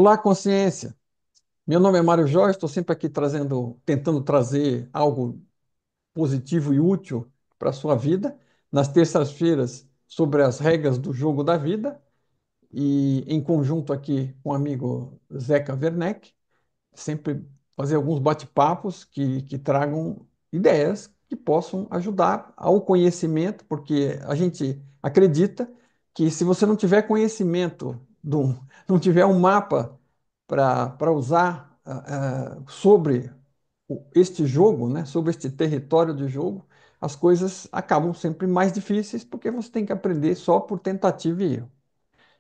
Olá, consciência. Meu nome é Mário Jorge, estou sempre aqui tentando trazer algo positivo e útil para a sua vida. Nas terças-feiras, sobre as regras do jogo da vida, e em conjunto aqui com o amigo Zeca Werneck, sempre fazer alguns bate-papos que tragam ideias que possam ajudar ao conhecimento, porque a gente acredita que se você não tiver conhecimento, não tiver um mapa para usar sobre este jogo, né, sobre este território de jogo, as coisas acabam sempre mais difíceis, porque você tem que aprender só por tentativa e erro.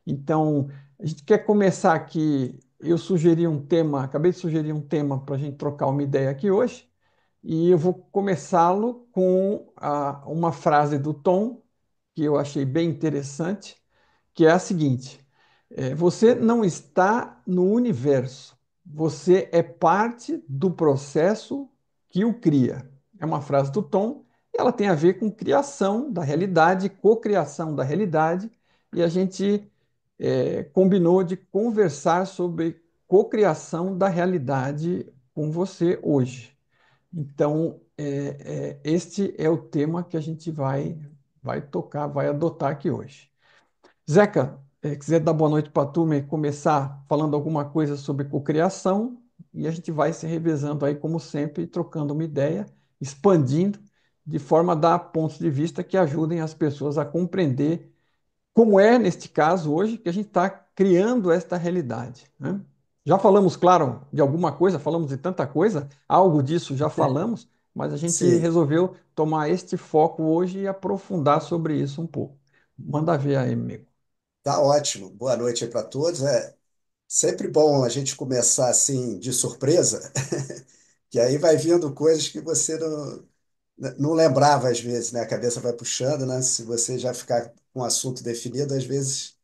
Então, a gente quer começar aqui. Eu sugeri um tema, acabei de sugerir um tema para a gente trocar uma ideia aqui hoje, e eu vou começá-lo com uma frase do Tom, que eu achei bem interessante, que é a seguinte: você não está no universo, você é parte do processo que o cria. É uma frase do Tom, e ela tem a ver com criação da realidade, cocriação da realidade, e a gente combinou de conversar sobre cocriação da realidade com você hoje. Então, este é o tema que a gente vai tocar, vai adotar aqui hoje. Zeca, quiser dar boa noite para a turma e começar falando alguma coisa sobre cocriação, e a gente vai se revezando aí, como sempre, trocando uma ideia, expandindo, de forma a dar pontos de vista que ajudem as pessoas a compreender como é, neste caso, hoje, que a gente está criando esta realidade, né? Já falamos, claro, de alguma coisa, falamos de tanta coisa, algo disso já falamos, mas a gente Sim, resolveu tomar este foco hoje e aprofundar sobre isso um pouco. Manda ver aí, amigo. tá ótimo. Boa noite aí para todos. É sempre bom a gente começar assim de surpresa, que aí vai vindo coisas que você não lembrava às vezes, né? A cabeça vai puxando, né? Se você já ficar com o assunto definido, às vezes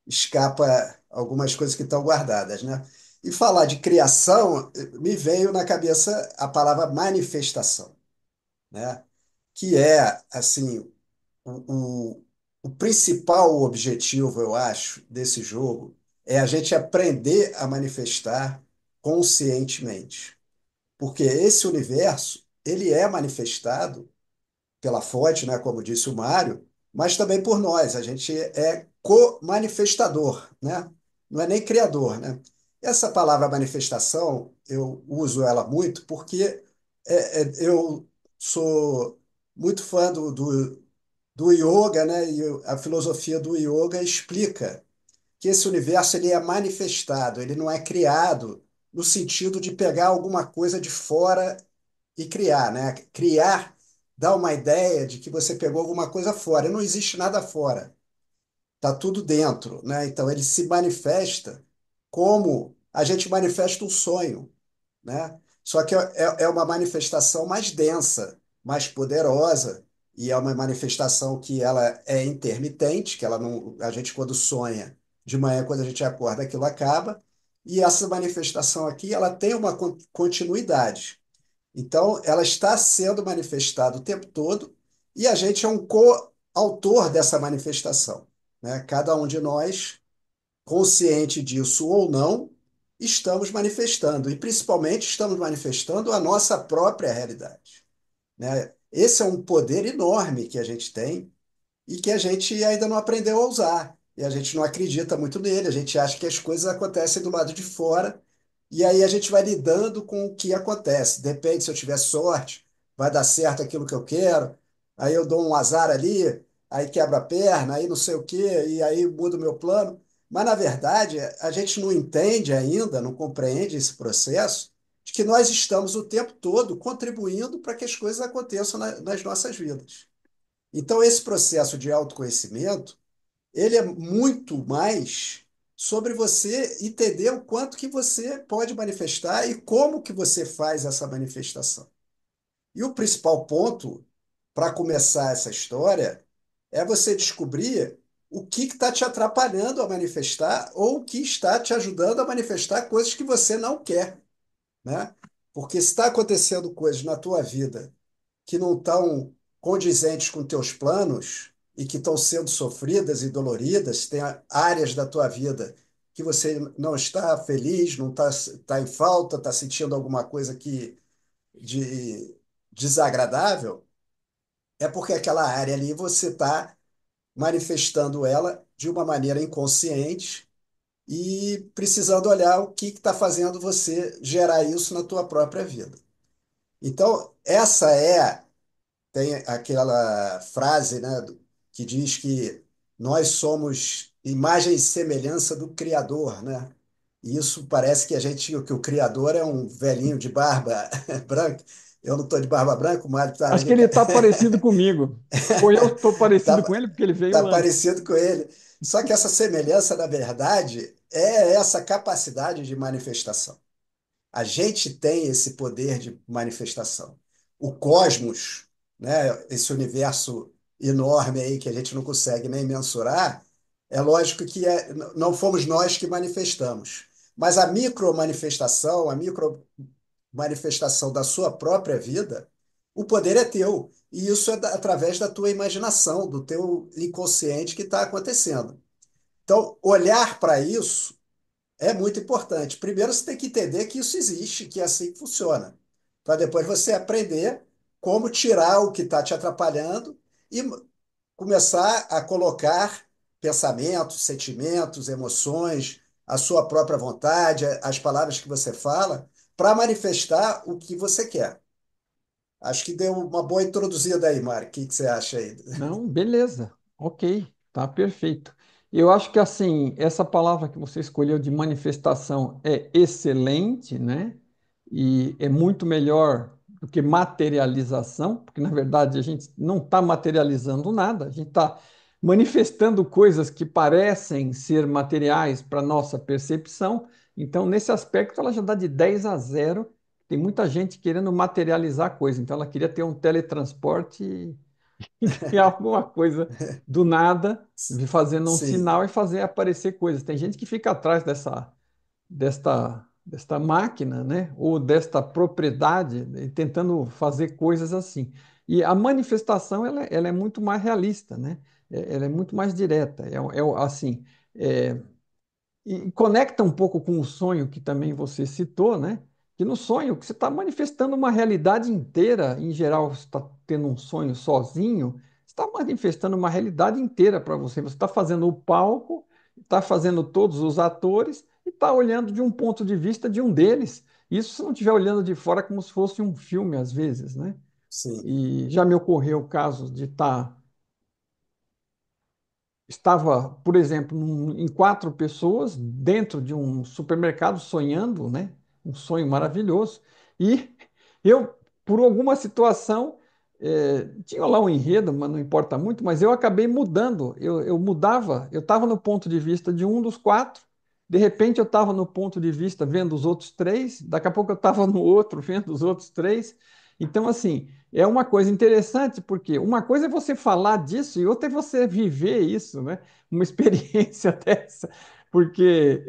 escapa algumas coisas que estão guardadas, né? E falar de criação, me veio na cabeça a palavra manifestação, né? Que é assim o, o principal objetivo, eu acho, desse jogo é a gente aprender a manifestar conscientemente. Porque esse universo, ele é manifestado pela fonte, né, como disse o Mário, mas também por nós. A gente é co-manifestador, né? Não é nem criador, né? Essa palavra manifestação, eu uso ela muito porque eu sou muito fã do yoga, né? E a filosofia do yoga explica que esse universo ele é manifestado, ele não é criado no sentido de pegar alguma coisa de fora e criar, né? Criar dá uma ideia de que você pegou alguma coisa fora. Não existe nada fora, tá tudo dentro, né? Então ele se manifesta como a gente manifesta um sonho, né? Só que é uma manifestação mais densa, mais poderosa, e é uma manifestação que ela é intermitente, que ela não, a gente quando sonha de manhã, quando a gente acorda, aquilo acaba, e essa manifestação aqui, ela tem uma continuidade. Então, ela está sendo manifestada o tempo todo, e a gente é um coautor dessa manifestação, né? Cada um de nós consciente disso ou não, estamos manifestando, e principalmente estamos manifestando a nossa própria realidade, né? Esse é um poder enorme que a gente tem e que a gente ainda não aprendeu a usar. E a gente não acredita muito nele, a gente acha que as coisas acontecem do lado de fora, e aí a gente vai lidando com o que acontece. Depende, se eu tiver sorte, vai dar certo aquilo que eu quero, aí eu dou um azar ali, aí quebra a perna, aí não sei o quê, e aí muda o meu plano. Mas, na verdade, a gente não entende ainda, não compreende esse processo de que nós estamos o tempo todo contribuindo para que as coisas aconteçam nas nossas vidas. Então, esse processo de autoconhecimento, ele é muito mais sobre você entender o quanto que você pode manifestar e como que você faz essa manifestação. E o principal ponto para começar essa história é você descobrir o que está te atrapalhando a manifestar ou o que está te ajudando a manifestar coisas que você não quer, né? Porque se está acontecendo coisas na tua vida que não estão condizentes com teus planos e que estão sendo sofridas e doloridas, tem áreas da tua vida que você não está feliz, não está tá em falta, está sentindo alguma coisa de desagradável, é porque aquela área ali você está manifestando ela de uma maneira inconsciente e precisando olhar o que está fazendo você gerar isso na tua própria vida. Então, tem aquela frase, né, que diz que nós somos imagem e semelhança do Criador, né? E isso parece que que o Criador é um velhinho de barba branca. Eu não estou de barba branca, o Mário está na Acho que minha. ele está parecido comigo. Ou eu estou parecido com Tá, ele porque ele veio tá antes. parecido com ele. Só que essa semelhança, na verdade, é essa capacidade de manifestação. A gente tem esse poder de manifestação. O cosmos, né, esse universo enorme aí que a gente não consegue nem mensurar, é lógico que não fomos nós que manifestamos. Mas a micro manifestação da sua própria vida, o poder é teu. E isso é através da tua imaginação, do teu inconsciente que está acontecendo. Então, olhar para isso é muito importante. Primeiro, você tem que entender que isso existe, que é assim que funciona, para depois você aprender como tirar o que está te atrapalhando e começar a colocar pensamentos, sentimentos, emoções, a sua própria vontade, as palavras que você fala, para manifestar o que você quer. Acho que deu uma boa introduzida aí, Mari. O que você acha aí? Não, beleza, ok, tá perfeito. Eu acho que assim, essa palavra que você escolheu de manifestação é excelente, né? E é muito melhor do que materialização, porque na verdade a gente não está materializando nada, a gente está manifestando coisas que parecem ser materiais para nossa percepção. Então, nesse aspecto, ela já dá de 10 a 0. Tem muita gente querendo materializar coisa, então ela queria ter um teletransporte e criar alguma coisa do nada, fazendo um Sim, sinal e fazer aparecer coisas. Tem gente que fica atrás desta máquina, né? Ou desta propriedade, né, tentando fazer coisas assim. E a manifestação ela é muito mais realista, né? Ela é muito mais direta. Assim, é, e conecta um pouco com o sonho que também você citou, né? Que no sonho que você está manifestando uma realidade inteira, em geral, você está tendo um sonho sozinho, você está manifestando uma realidade inteira para você. Você está fazendo o palco, está fazendo todos os atores e está olhando de um ponto de vista de um deles. Isso se não estiver olhando de fora como se fosse um filme, às vezes, né? sim, E já me ocorreu casos de estar estava, por exemplo, em quatro pessoas dentro de um supermercado sonhando, né? Um sonho maravilhoso. E eu, por alguma situação, tinha lá um enredo, mas não importa muito, mas eu acabei mudando. Eu mudava, eu estava no ponto de vista de um dos quatro, de repente eu estava no ponto de vista vendo os outros três, daqui a pouco eu estava no outro vendo os outros três. Então, assim, é uma coisa interessante, porque uma coisa é você falar disso e outra é você viver isso, né? Uma experiência dessa, porque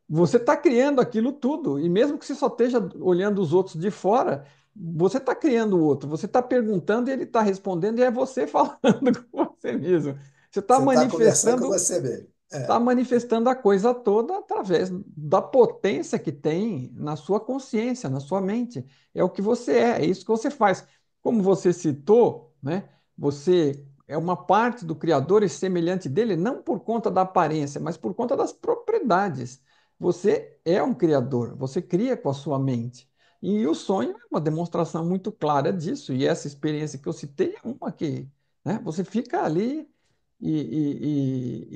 você está criando aquilo tudo, e mesmo que você só esteja olhando os outros de fora, você está criando o outro, você está perguntando e ele está respondendo, e é você falando com você mesmo. Você está você está conversando com manifestando você mesmo. está manifestando a coisa toda através da potência que tem na sua consciência, na sua mente. É o que você é isso que você faz. Como você citou, né? Você é uma parte do Criador e semelhante dele, não por conta da aparência, mas por conta das propriedades. Você é um criador, você cria com a sua mente. E o sonho é uma demonstração muito clara disso, e essa experiência que eu citei é uma que, né, você fica ali e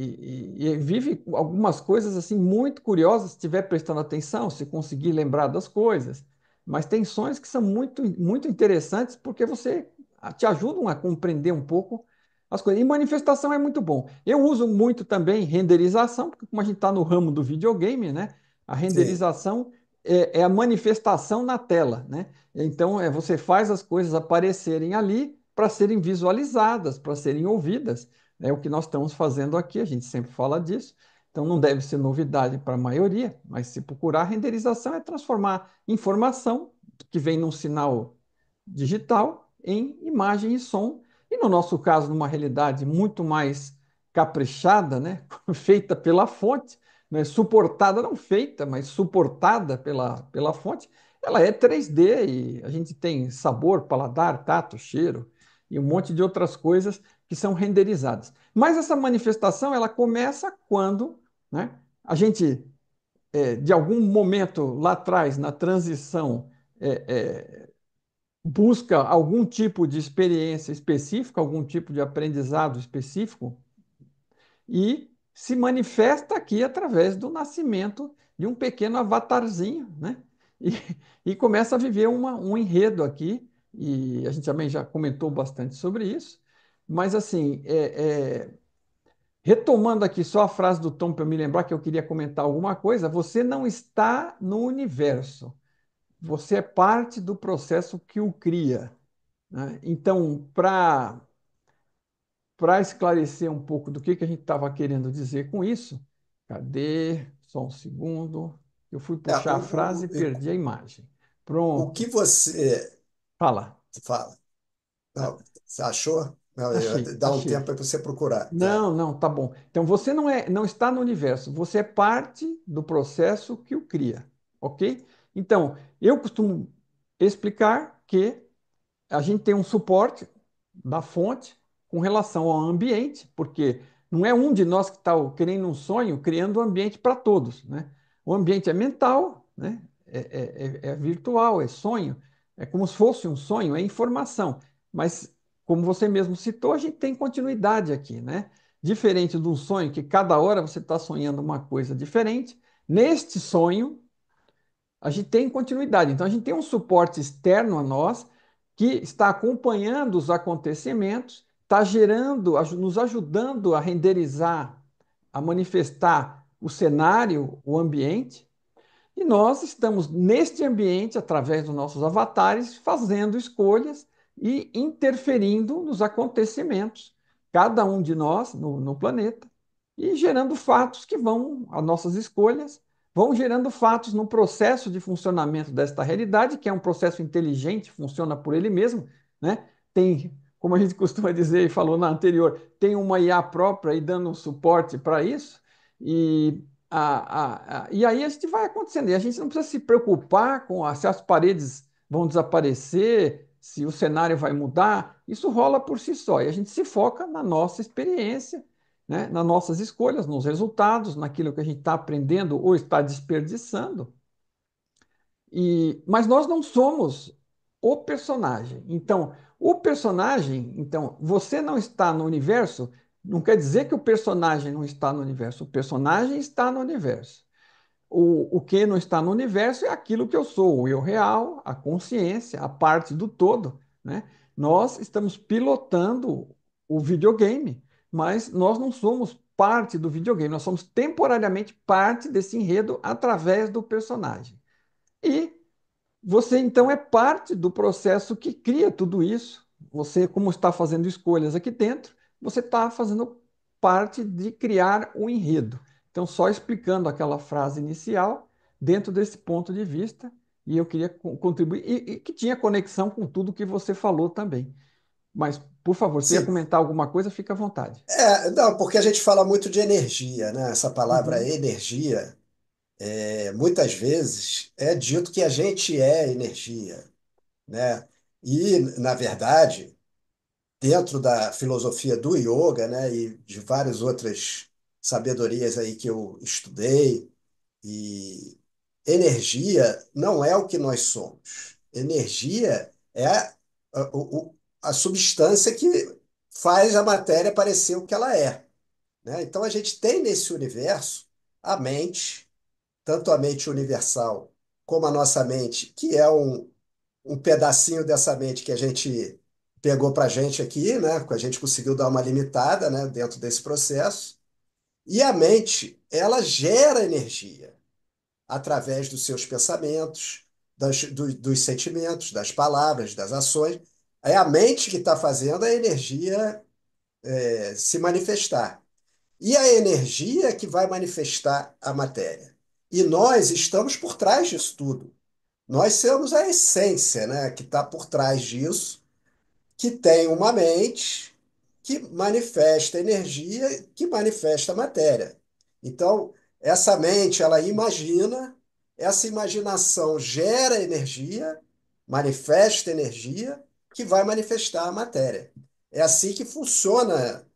vive algumas coisas assim muito curiosas se estiver prestando atenção, se conseguir lembrar das coisas. Mas tem sonhos que são muito interessantes porque você te ajudam a compreender um pouco as coisas. E manifestação é muito bom. Eu uso muito também renderização, porque como a gente está no ramo do videogame, né? A Sim. renderização é a manifestação na tela, né? Então, você faz as coisas aparecerem ali para serem visualizadas, para serem ouvidas. É o que nós estamos fazendo aqui, a gente sempre fala disso. Então não deve ser novidade para a maioria, mas se procurar, renderização é transformar informação que vem num sinal digital em imagem e som. E no nosso caso, numa realidade muito mais caprichada, né? Feita pela fonte, né, suportada, não feita, mas suportada pela fonte, ela é 3D e a gente tem sabor, paladar, tato, cheiro e um monte de outras coisas que são renderizadas. Mas essa manifestação ela começa quando, né, a gente, de algum momento lá atrás, na transição, é, é, busca algum tipo de experiência específica, algum tipo de aprendizado específico e se manifesta aqui através do nascimento de um pequeno avatarzinho, né? E, e começa a viver um enredo aqui, e a gente também já comentou bastante sobre isso, mas assim, retomando aqui só a frase do Tom para me lembrar que eu queria comentar alguma coisa, você não está no universo, você é parte do processo que o cria, né? Então, para esclarecer um pouco do que a gente estava querendo dizer com isso, cadê? Só um segundo. Eu fui É, puxar a frase e perdi a imagem. o que Pronto. você Fala. fala? Ah, Não, você achou? Não, achei, dá um tempo achei. para você procurar. É. Não, tá bom. Então você não está no universo, você é parte do processo que o cria, ok? Então, eu costumo explicar que a gente tem um suporte da fonte com relação ao ambiente, porque não é um de nós que está querendo um sonho, criando um ambiente para todos, né? O ambiente é mental, né? É virtual, é sonho, é como se fosse um sonho, é informação. Mas, como você mesmo citou, a gente tem continuidade aqui, né? Diferente de um sonho que cada hora você está sonhando uma coisa diferente, neste sonho a gente tem continuidade. Então, a gente tem um suporte externo a nós que está acompanhando os acontecimentos, está gerando, nos ajudando a renderizar, a manifestar o cenário, o ambiente, e nós estamos neste ambiente, através dos nossos avatares, fazendo escolhas e interferindo nos acontecimentos, cada um de nós no planeta, e gerando fatos que vão, as nossas escolhas, vão gerando fatos no processo de funcionamento desta realidade, que é um processo inteligente, funciona por ele mesmo, né? Tem, como a gente costuma dizer e falou na anterior, tem uma IA própria aí dando um suporte para isso, e e aí a gente vai acontecendo. E a gente não precisa se preocupar com se as paredes vão desaparecer, se o cenário vai mudar. Isso rola por si só. E a gente se foca na nossa experiência, né? Nas nossas escolhas, nos resultados, naquilo que a gente está aprendendo ou está desperdiçando. Mas nós não somos o personagem. Então, o personagem, então, você não está no universo, não quer dizer que o personagem não está no universo. O personagem está no universo. O que não está no universo é aquilo que eu sou, o eu real, a consciência, a parte do todo, né? Nós estamos pilotando o videogame, mas nós não somos parte do videogame, nós somos temporariamente parte desse enredo através do personagem. E você então é parte do processo que cria tudo isso. Você, como está fazendo escolhas aqui dentro, você está fazendo parte de criar um enredo. Então, só explicando aquela frase inicial dentro desse ponto de vista, e eu queria contribuir, e que tinha conexão com tudo que você falou também. Mas, por favor, se ia Sim. comentar alguma coisa, fica à vontade. Não, porque a gente fala muito de energia, né? Essa palavra Uhum. energia, muitas vezes é dito que a gente é energia, né? E, na verdade, dentro da filosofia do yoga, né, e de várias outras sabedorias aí que eu estudei, e energia não é o que nós somos. Energia é a substância que faz a matéria parecer o que ela é, né? Então a gente tem nesse universo a mente, tanto a mente universal como a nossa mente, que é um pedacinho dessa mente que a gente pegou para a gente aqui, né? Que a gente conseguiu dar uma limitada, né? Dentro desse processo. E a mente, ela gera energia através dos seus pensamentos, dos sentimentos, das palavras, das ações. É a mente que está fazendo a energia se manifestar. E a energia que vai manifestar a matéria. E nós estamos por trás disso tudo. Nós somos a essência, né, que está por trás disso, que tem uma mente que manifesta energia, que manifesta matéria. Então, Essa mente, ela imagina, essa imaginação gera energia, manifesta energia, que vai manifestar a matéria. É assim que funciona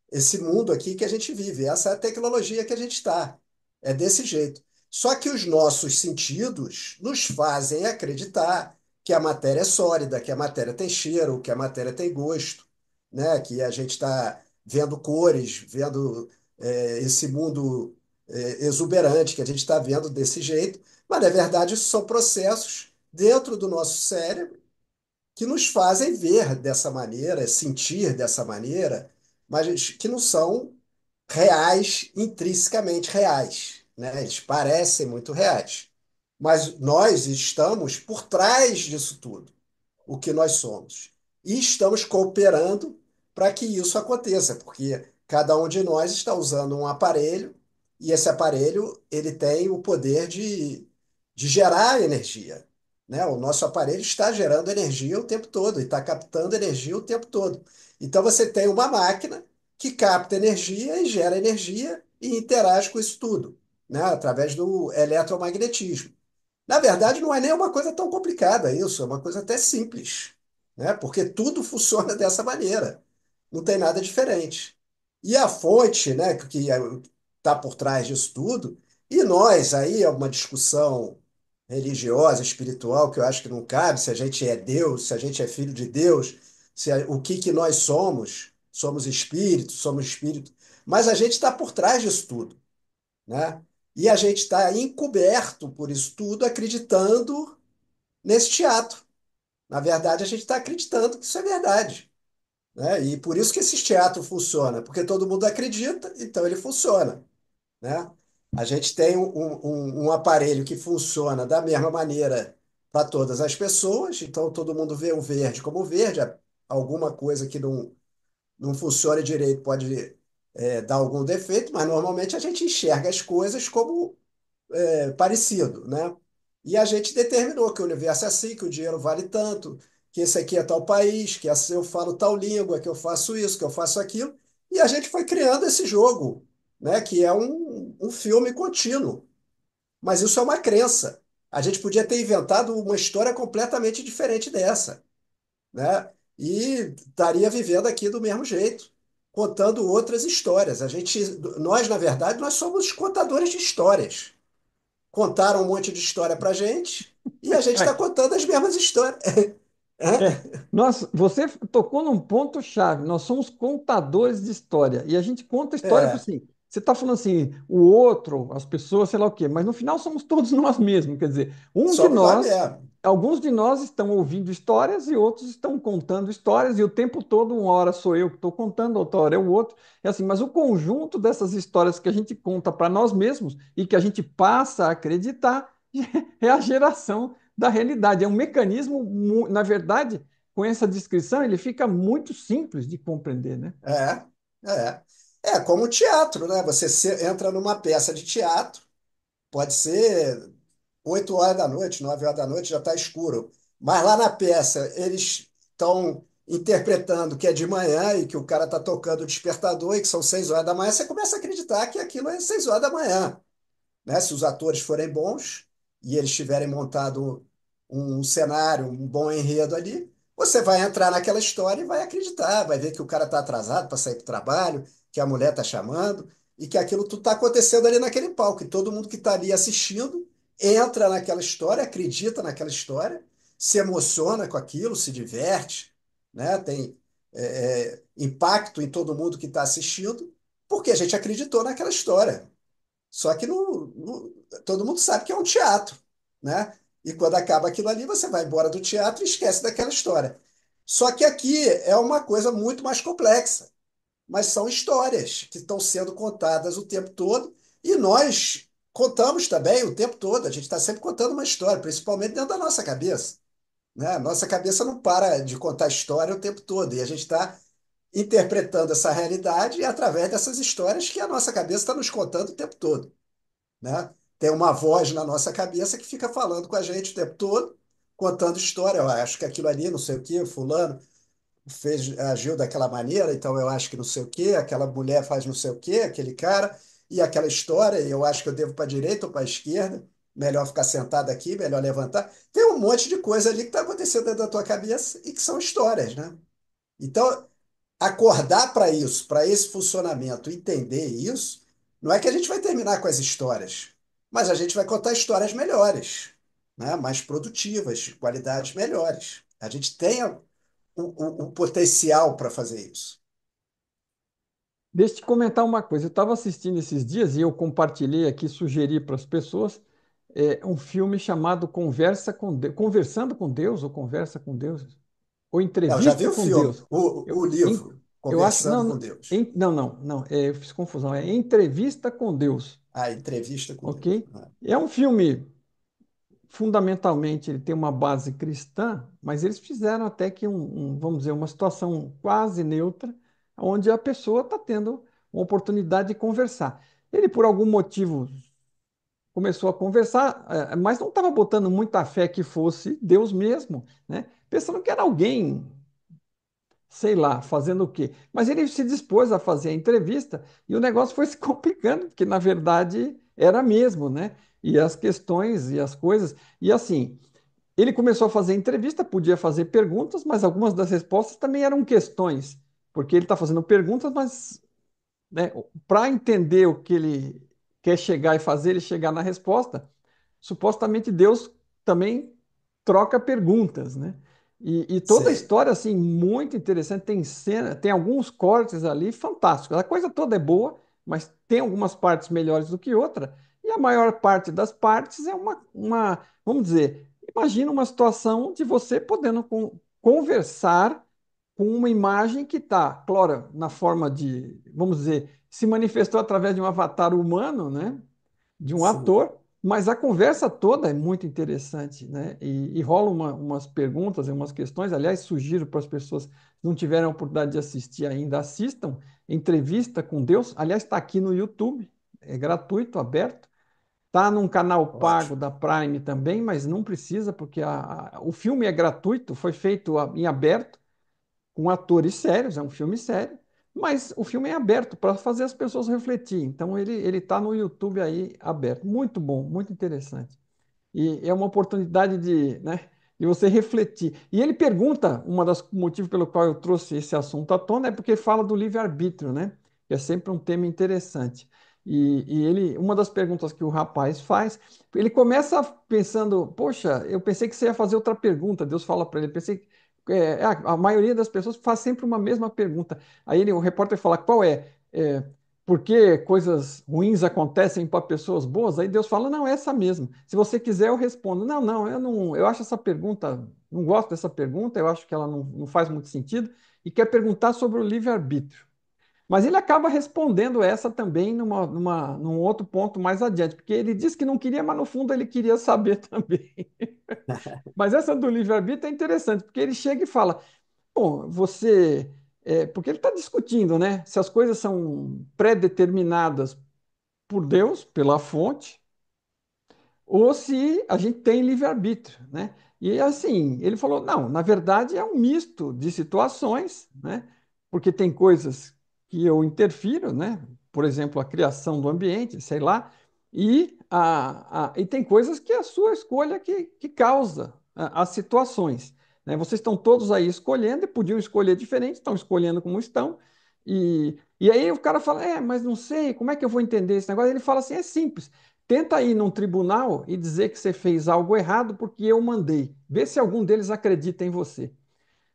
esse mundo aqui que a gente vive. Essa é a tecnologia que a gente está. É desse jeito. Só que os nossos sentidos nos fazem acreditar que a matéria é sólida, que a matéria tem cheiro, que a matéria tem gosto, né? Que a gente está vendo cores, vendo esse mundo exuberante que a gente está vendo desse jeito. Mas, na verdade, isso são processos dentro do nosso cérebro que nos fazem ver dessa maneira, sentir dessa maneira, mas que não são reais, intrinsecamente reais, né? Eles parecem muito reais. Mas nós estamos por trás disso tudo, o que nós somos. E estamos cooperando para que isso aconteça, porque cada um de nós está usando um aparelho e esse aparelho ele tem o poder de gerar energia, né? O nosso aparelho está gerando energia o tempo todo e está captando energia o tempo todo. Então você tem uma máquina que capta energia e gera energia e interage com isso tudo, né? Através do eletromagnetismo. Na verdade, não é nem uma coisa tão complicada isso, é uma coisa até simples, né? Porque tudo funciona dessa maneira, não tem nada diferente. E a fonte, né, que está por trás disso tudo, e nós aí é uma discussão religiosa, espiritual, que eu acho que não cabe, se a gente é Deus, se a gente é filho de Deus, o que que nós somos, somos espírito, mas a gente está por trás disso tudo, né? E a gente está encoberto por isso tudo, acreditando nesse teatro. Na verdade, a gente está acreditando que isso é verdade, né? E por isso que esse teatro funciona, porque todo mundo acredita, então ele funciona, né? A gente tem um aparelho que funciona da mesma maneira para todas as pessoas, então todo mundo vê o verde como verde, alguma coisa que não funcione direito pode dar algum defeito, mas normalmente a gente enxerga as coisas como parecido, né? E a gente determinou que o universo é assim, que o dinheiro vale tanto, que esse aqui é tal país, que assim eu falo tal língua, que eu faço isso, que eu faço aquilo. E a gente foi criando esse jogo, né? Que é um filme contínuo. Mas isso é uma crença. A gente podia ter inventado uma história completamente diferente dessa, né? E estaria vivendo aqui do mesmo jeito, contando outras histórias. Nós, na verdade, nós somos contadores de histórias. Contaram um monte de história pra gente e a gente está contando as mesmas histórias. Hã? Você tocou num ponto-chave. Nós somos contadores de história. E a gente conta história para É, assim. Você está falando assim, o outro, as pessoas, sei lá o quê, mas no final somos todos nós mesmos. Quer dizer, somos nós mesmos. alguns de nós estão ouvindo histórias e outros estão contando histórias, e o tempo todo, uma hora sou eu que estou contando, outra hora é o outro. É assim, mas o conjunto dessas histórias que a gente conta para nós mesmos e que a gente passa a acreditar é a geração da realidade. É um mecanismo, na verdade, com essa descrição, ele fica muito simples de compreender, né? É, é. É como teatro, né? Entra numa peça de teatro, pode ser 8 horas da noite, 9 horas da noite, já está escuro. Mas lá na peça, eles estão interpretando que é de manhã e que o cara está tocando o despertador e que são 6 horas da manhã, você começa a acreditar que aquilo é 6 horas da manhã, né? Se os atores forem bons e eles tiverem montado um cenário, um bom enredo ali, você vai entrar naquela história e vai acreditar, vai ver que o cara está atrasado para sair para o trabalho, que a mulher está chamando e que aquilo tudo está acontecendo ali naquele palco. E todo mundo que está ali assistindo entra naquela história, acredita naquela história, se emociona com aquilo, se diverte, né? Tem impacto em todo mundo que está assistindo, porque a gente acreditou naquela história. Só que todo mundo sabe que é um teatro, né? E quando acaba aquilo ali, você vai embora do teatro e esquece daquela história. Só que aqui é uma coisa muito mais complexa, mas são histórias que estão sendo contadas o tempo todo e nós contamos também o tempo todo. A gente está sempre contando uma história, principalmente dentro da nossa cabeça, né? Nossa cabeça não para de contar história o tempo todo e a gente está interpretando essa realidade através dessas histórias que a nossa cabeça está nos contando o tempo todo, né? Tem uma voz na nossa cabeça que fica falando com a gente o tempo todo, contando história. Eu acho que aquilo ali, não sei o quê, fulano agiu daquela maneira, então eu acho que não sei o quê, aquela mulher faz não sei o quê, aquele cara. e aquela história, eu acho que eu devo para a direita ou para a esquerda, melhor ficar sentado aqui, melhor levantar. Tem um monte de coisa ali que está acontecendo dentro da tua cabeça e que são histórias, né? Então, acordar para isso, para esse funcionamento, entender isso, não é que a gente vai terminar com as histórias, mas a gente vai contar histórias melhores, né? Mais produtivas, de qualidades melhores. A gente tem o potencial para fazer isso. Deixa eu te comentar uma coisa. Eu estava assistindo esses dias e eu compartilhei aqui, sugeri para as pessoas um filme chamado Conversando com Deus, ou Conversa com Deus, ou Eu já vi Entrevista o com filme, Deus. o Eu, em- livro, eu acho, Conversando com não, Deus. não, não, não, eu fiz confusão. É Entrevista com Deus, A entrevista com Deus. ok? É um filme, fundamentalmente, ele tem uma base cristã, mas eles fizeram até que vamos dizer, uma situação quase neutra, onde a pessoa está tendo uma oportunidade de conversar. Ele, por algum motivo, começou a conversar, mas não estava botando muita fé que fosse Deus mesmo, né? Pensando que era alguém, sei lá, fazendo o quê. Mas ele se dispôs a fazer a entrevista e o negócio foi se complicando, porque na verdade era mesmo, né? E as questões e as coisas. E assim, ele começou a fazer entrevista, podia fazer perguntas, mas algumas das respostas também eram questões, porque ele está fazendo perguntas, mas né, para entender o que ele quer chegar e fazer ele chegar na resposta, supostamente Deus também troca perguntas, né? E toda a Sei, história, assim, muito interessante, tem cena, tem alguns cortes ali fantásticos. A coisa toda é boa, mas tem algumas partes melhores do que outra, e a maior parte das partes é vamos dizer, imagina uma situação de você podendo conversar com uma imagem que está, claro, na forma de, vamos dizer, se manifestou através de um avatar humano, né? De um sim. ator, mas a conversa toda é muito interessante, né? E rola umas perguntas e umas questões. Aliás, sugiro para as pessoas que não tiveram a oportunidade de assistir ainda, assistam Entrevista com Deus. Aliás, está aqui no YouTube, é gratuito, aberto. Está num canal pago Ótimo. da Prime também, mas não precisa, porque o filme é gratuito, foi feito em aberto com atores sérios, é um filme sério, mas o filme é aberto para fazer as pessoas refletir. Então ele está no YouTube aí aberto. Muito bom, muito interessante. E é uma oportunidade né, de você refletir. E ele pergunta, uma das motivos pelo qual eu trouxe esse assunto à tona é porque fala do livre-arbítrio, né? Que é sempre um tema interessante. Uma das perguntas que o rapaz faz, ele começa pensando, poxa, eu pensei que você ia fazer outra pergunta. Deus fala para ele, pensei que a maioria das pessoas faz sempre uma mesma pergunta. O repórter fala, qual é? Por que coisas ruins acontecem para pessoas boas? Aí Deus fala, não, é essa mesmo. Se você quiser, eu respondo. Não, não, eu acho essa pergunta, não gosto dessa pergunta, eu acho que ela não faz muito sentido, e quer perguntar sobre o livre-arbítrio. Mas ele acaba respondendo essa também num outro ponto mais adiante, porque ele disse que não queria, mas no fundo ele queria saber também. Mas essa do livre-arbítrio é interessante, porque ele chega e fala: bom, você. Porque ele está discutindo, né? Se as coisas são pré-determinadas por Deus, pela fonte, ou se a gente tem livre-arbítrio, né? E assim, ele falou, não, na verdade é um misto de situações, né? Porque tem coisas que eu interfiro, né? Por exemplo, a criação do ambiente, sei lá, e tem coisas que é a sua escolha que causa as situações, né? Vocês estão todos aí escolhendo e podiam escolher diferente, estão escolhendo como estão, e aí o cara fala, mas não sei, como é que eu vou entender esse negócio? Ele fala assim, é simples, tenta ir num tribunal e dizer que você fez algo errado porque eu mandei. Vê se algum deles acredita em você,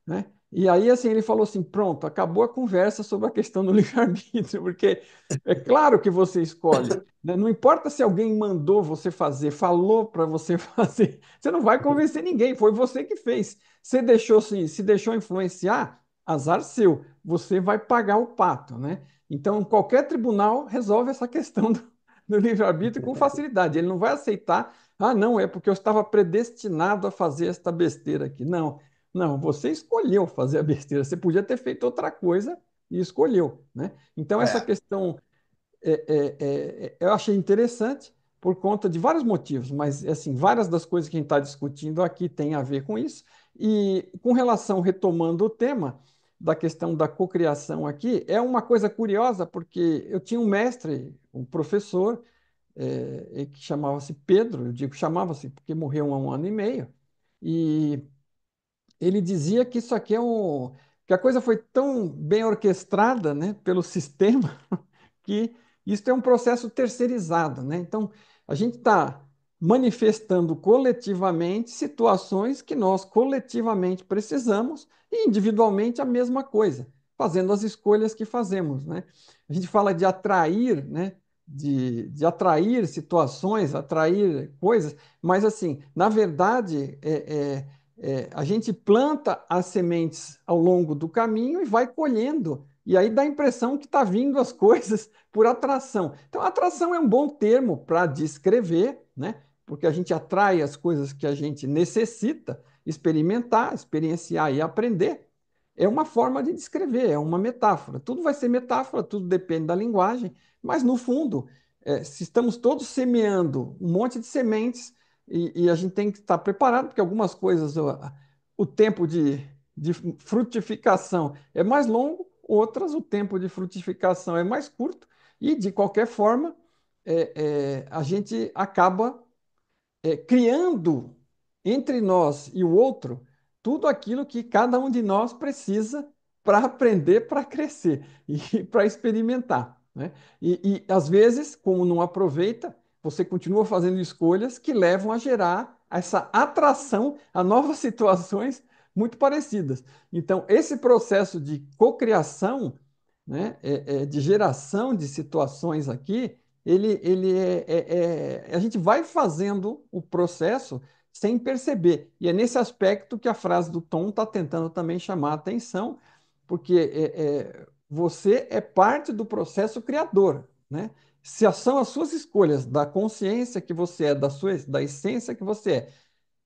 né? E aí, assim, ele falou assim: pronto, acabou a conversa sobre a questão do livre-arbítrio, porque é claro que você escolhe, né? Não importa se alguém mandou você fazer, falou para você fazer, você não vai convencer ninguém, foi você que fez. Você deixou se deixou influenciar, azar seu, você vai pagar o pato, né? Então, qualquer tribunal resolve essa questão do livre-arbítrio com facilidade. Ele não vai aceitar, não, é porque eu estava predestinado a fazer esta besteira aqui. Não. Não, você escolheu fazer a besteira. Você podia ter feito outra coisa e escolheu, né? Então, essa É, questão eu achei interessante por conta de vários motivos, mas assim, várias das coisas que a gente está discutindo aqui têm a ver com isso. E com relação, retomando o tema, da questão da cocriação aqui, é uma coisa curiosa, porque eu tinha um mestre, um professor, que chamava-se Pedro, eu digo chamava-se porque morreu há um ano e meio, e ele dizia que isso aqui que a coisa foi tão bem orquestrada, né, pelo sistema, que isso é um processo terceirizado, né? Então, a gente está manifestando coletivamente situações que nós coletivamente precisamos e individualmente a mesma coisa, fazendo as escolhas que fazemos, né? A gente fala de atrair, né? De atrair situações, atrair coisas, mas assim, na verdade, a gente planta as sementes ao longo do caminho e vai colhendo. E aí dá a impressão que está vindo as coisas por atração. Então, atração é um bom termo para descrever, né? Porque a gente atrai as coisas que a gente necessita experimentar, experienciar e aprender. É uma forma de descrever, é uma metáfora. Tudo vai ser metáfora, tudo depende da linguagem, mas no fundo, se estamos todos semeando um monte de sementes e a gente tem que estar preparado, porque algumas coisas, o tempo de frutificação é mais longo, outras o tempo de frutificação é mais curto, e de qualquer forma, a gente acaba criando entre nós e o outro tudo aquilo que cada um de nós precisa para aprender, para crescer e para experimentar, né? Às vezes, como não aproveita, você continua fazendo escolhas que levam a gerar essa atração a novas situações muito parecidas. Então, esse processo de cocriação, né, de geração de situações aqui, a gente vai fazendo o processo sem perceber. E é nesse aspecto que a frase do Tom está tentando também chamar a atenção, porque você é parte do processo criador, né? Se são as suas escolhas da consciência que você é, da essência que você é,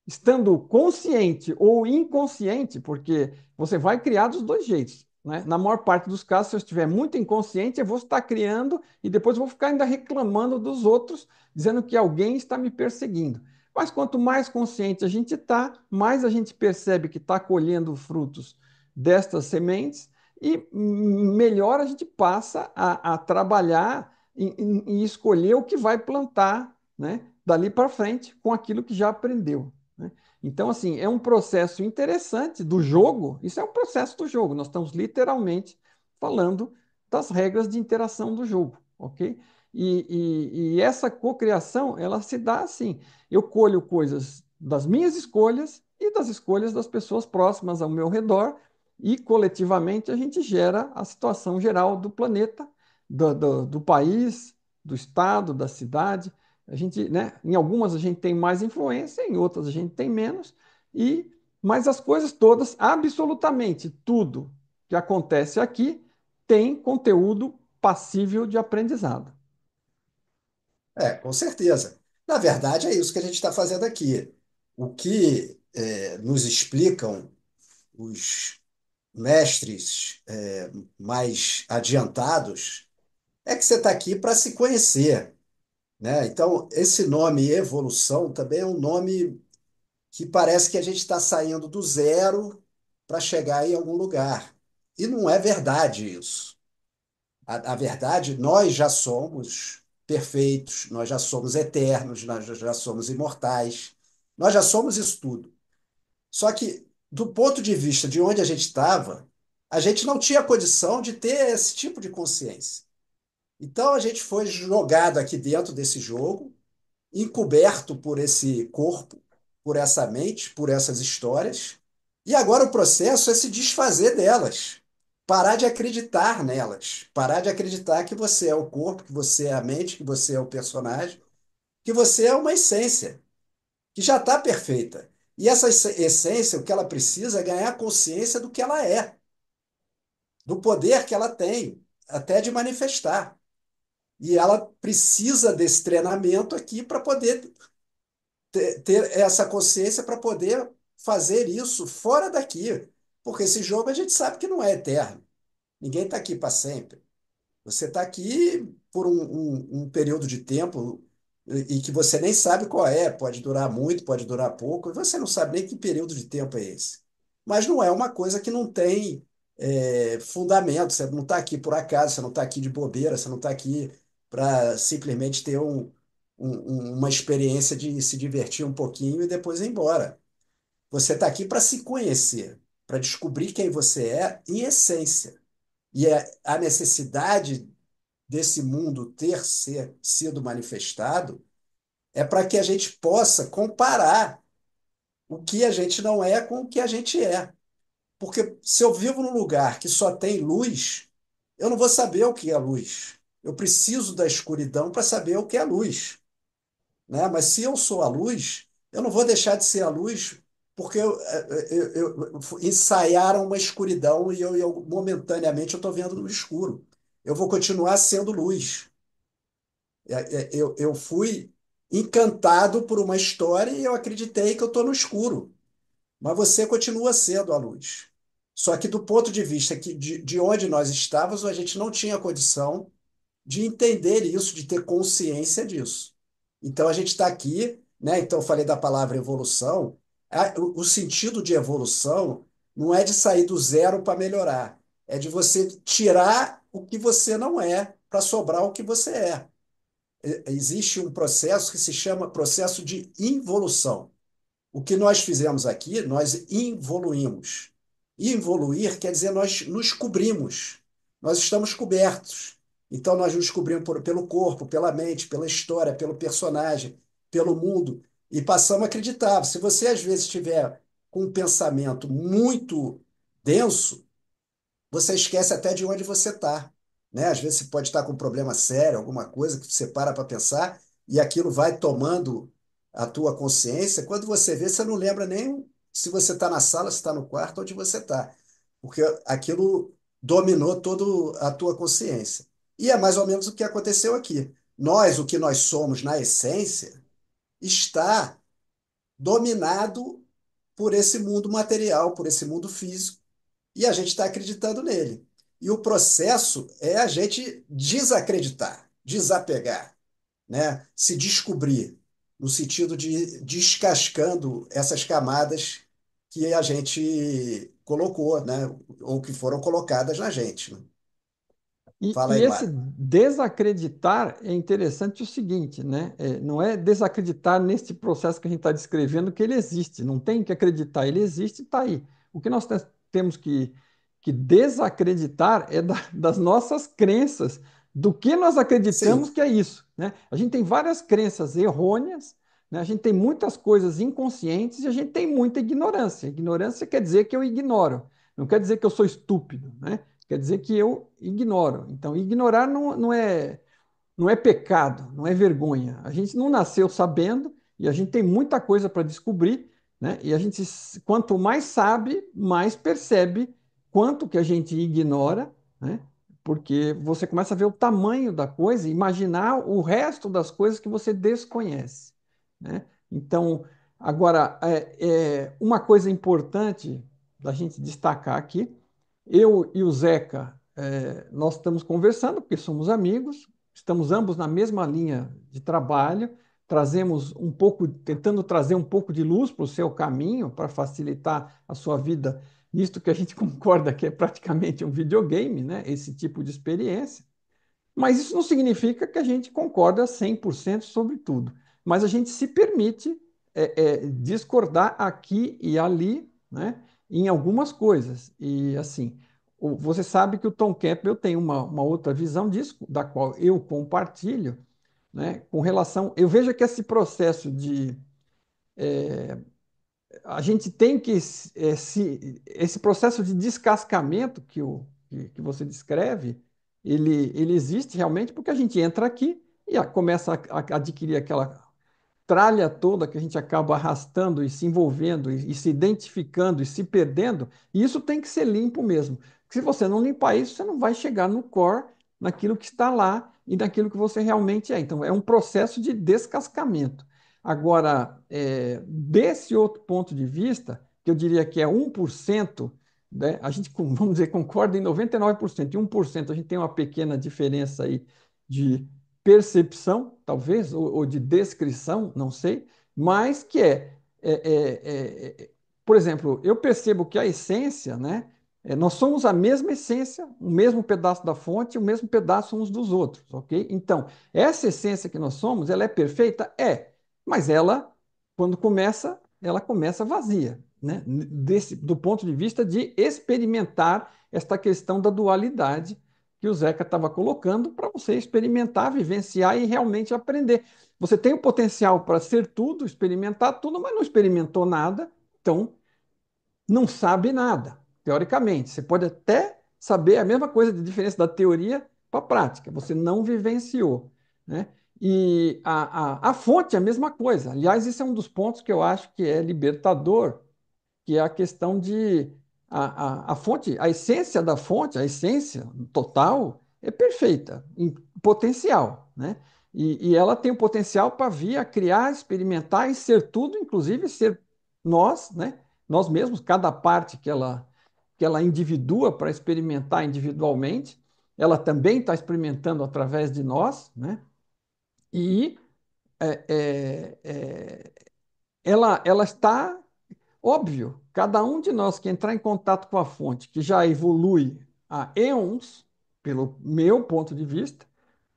estando consciente ou inconsciente, porque você vai criar dos dois jeitos, né? Na maior parte dos casos, se eu estiver muito inconsciente, eu vou estar criando e depois vou ficar ainda reclamando dos outros, dizendo que alguém está me perseguindo. Mas quanto mais consciente a gente está, mais a gente percebe que está colhendo frutos destas sementes e melhor a gente passa a trabalhar e escolher o que vai plantar, né, dali para frente com aquilo que já aprendeu, né? Então, assim, é um processo interessante do jogo. Isso é um processo do jogo. Nós estamos literalmente falando das regras de interação do jogo, ok? E essa cocriação, ela se dá assim. Eu colho coisas das minhas escolhas e das escolhas das pessoas próximas ao meu redor, e coletivamente a gente gera a situação geral do planeta, do país, do estado, da cidade. A gente, né, em algumas a gente tem mais influência, em outras a gente tem menos, e mas as coisas todas, absolutamente tudo que acontece aqui tem conteúdo passível de aprendizado. Com certeza. Na verdade, é isso que a gente está fazendo aqui. O que nos explicam os mestres mais adiantados é que você está aqui para se conhecer, né? Então, esse nome evolução também é um nome que parece que a gente está saindo do zero para chegar em algum lugar. E não é verdade isso. A verdade, nós já somos perfeitos, nós já somos eternos, nós já somos imortais, nós já somos isso tudo. Só que, do ponto de vista de onde a gente estava, a gente não tinha condição de ter esse tipo de consciência. Então, a gente foi jogado aqui dentro desse jogo, encoberto por esse corpo, por essa mente, por essas histórias. E agora o processo é se desfazer delas. Parar de acreditar nelas. Parar de acreditar que você é o corpo, que você é a mente, que você é o personagem, que você é uma essência, que já está perfeita. E essa essência, o que ela precisa é ganhar consciência do que ela é, do poder que ela tem, até de manifestar. E ela precisa desse treinamento aqui para poder ter essa consciência para poder fazer isso fora daqui. Porque esse jogo a gente sabe que não é eterno. Ninguém está aqui para sempre. Você está aqui por um período de tempo e que você nem sabe qual é. Pode durar muito, pode durar pouco, e você não sabe nem que período de tempo é esse. Mas não é uma coisa que não tem. fundamento. Você não está aqui por acaso, você não está aqui de bobeira, você não está aqui para simplesmente ter uma experiência de se divertir um pouquinho e depois ir embora. Você está aqui para se conhecer, para descobrir quem você é em essência. E a necessidade desse mundo sido manifestado é para que a gente possa comparar o que a gente não é com o que a gente é. Porque se eu vivo num lugar que só tem luz, eu não vou saber o que é luz. Eu preciso da escuridão para saber o que é luz, né? Mas se eu sou a luz, eu não vou deixar de ser a luz porque ensaiaram uma escuridão e momentaneamente eu estou vendo no escuro. Eu vou continuar sendo luz. Eu fui encantado por uma história e eu acreditei que eu estou no escuro. Mas você continua sendo a luz. Só que do ponto de vista de onde nós estávamos, a gente não tinha condição de entender isso, de ter consciência disso. Então a gente está aqui, né? Então eu falei da palavra evolução. O sentido de evolução não é de sair do zero para melhorar, é de você tirar o que você não é para sobrar o que você é. Existe um processo que se chama processo de involução. O que nós fizemos aqui, nós involuímos. Involuir quer dizer nós nos cobrimos. Nós estamos cobertos. Então nós nos cobrimos pelo corpo, pela mente, pela história, pelo personagem, pelo mundo e passamos a acreditar. Se você às vezes estiver com um pensamento muito denso, você esquece até de onde você está, né? Às vezes você pode estar com um problema sério, alguma coisa que você para pensar e aquilo vai tomando a tua consciência. Quando você vê, você não lembra nem se você está na sala, se está no quarto, onde você está, porque aquilo dominou toda a tua consciência. E é mais ou menos o que aconteceu aqui. Nós, o que nós somos na essência, está dominado por esse mundo material, por esse mundo físico e a gente está acreditando nele. E o processo é a gente desacreditar, desapegar, né? Se descobrir, no sentido de descascando essas camadas que a gente colocou, né? Ou que foram colocadas na gente, né? E, Fala e aí, esse Mário. desacreditar é interessante o seguinte, né? Não é desacreditar neste processo que a gente está descrevendo que ele existe, não tem que acreditar, ele existe e está aí. O que nós temos que desacreditar é das nossas crenças, do que nós acreditamos Sim, que é isso, né? A gente tem várias crenças errôneas, né? A gente tem muitas coisas inconscientes e a gente tem muita ignorância. Ignorância quer dizer que eu ignoro, não quer dizer que eu sou estúpido, né? Quer dizer que eu ignoro. Então, ignorar não é pecado, não é vergonha. A gente não nasceu sabendo e a gente tem muita coisa para descobrir, né? E a gente, quanto mais sabe, mais percebe quanto que a gente ignora, né? Porque você começa a ver o tamanho da coisa, imaginar o resto das coisas que você desconhece, né? Então, agora, uma coisa importante da gente destacar aqui, eu e o Zeca, nós estamos conversando porque somos amigos, estamos ambos na mesma linha de trabalho, trazemos um pouco, tentando trazer um pouco de luz para o seu caminho, para facilitar a sua vida, nisto que a gente concorda que é praticamente um videogame, né? Esse tipo de experiência. Mas isso não significa que a gente concorda 100% sobre tudo. Mas a gente se permite discordar aqui e ali, né, em algumas coisas. E assim, você sabe que o Tom Campbell tem uma outra visão disso, da qual eu compartilho, né, com relação. Eu vejo que esse processo de a gente tem que esse processo de descascamento que você descreve, ele existe realmente porque a gente entra aqui e começa a adquirir aquela tralha toda que a gente acaba arrastando e se envolvendo e se identificando e se perdendo, e isso tem que ser limpo mesmo. Porque se você não limpar isso, você não vai chegar no core, naquilo que está lá e naquilo que você realmente é. Então, é um processo de descascamento. Agora, desse outro ponto de vista, que eu diria que é 1%, né, a gente, vamos dizer, concorda em 99%, e 1% a gente tem uma pequena diferença aí de percepção, talvez, ou de descrição, não sei, mas que por exemplo, eu percebo que a essência, né, Nós somos a mesma essência, o mesmo pedaço da fonte, o mesmo pedaço uns dos outros, ok? Então, essa essência que nós somos, ela é perfeita? É, mas ela, quando começa, ela começa vazia, né? Do ponto de vista de experimentar esta questão da dualidade que o Zeca estava colocando para você experimentar, vivenciar e realmente aprender. Você tem o potencial para ser tudo, experimentar tudo, mas não experimentou nada, então não sabe nada, teoricamente. Você pode até saber a mesma coisa de diferença da teoria para a prática, você não vivenciou, né? E a fonte é a mesma coisa. Aliás, isso é um dos pontos que eu acho que é libertador, que é a questão de a fonte, a essência da fonte, a essência total é perfeita, em potencial, né? E ela tem o potencial para vir a criar, experimentar e ser tudo, inclusive ser nós, né? Nós mesmos, cada parte que ela individua para experimentar individualmente, ela também está experimentando através de nós, né? E é, ela está. Óbvio, cada um de nós que entrar em contato com a fonte, que já evolui há eons, pelo meu ponto de vista,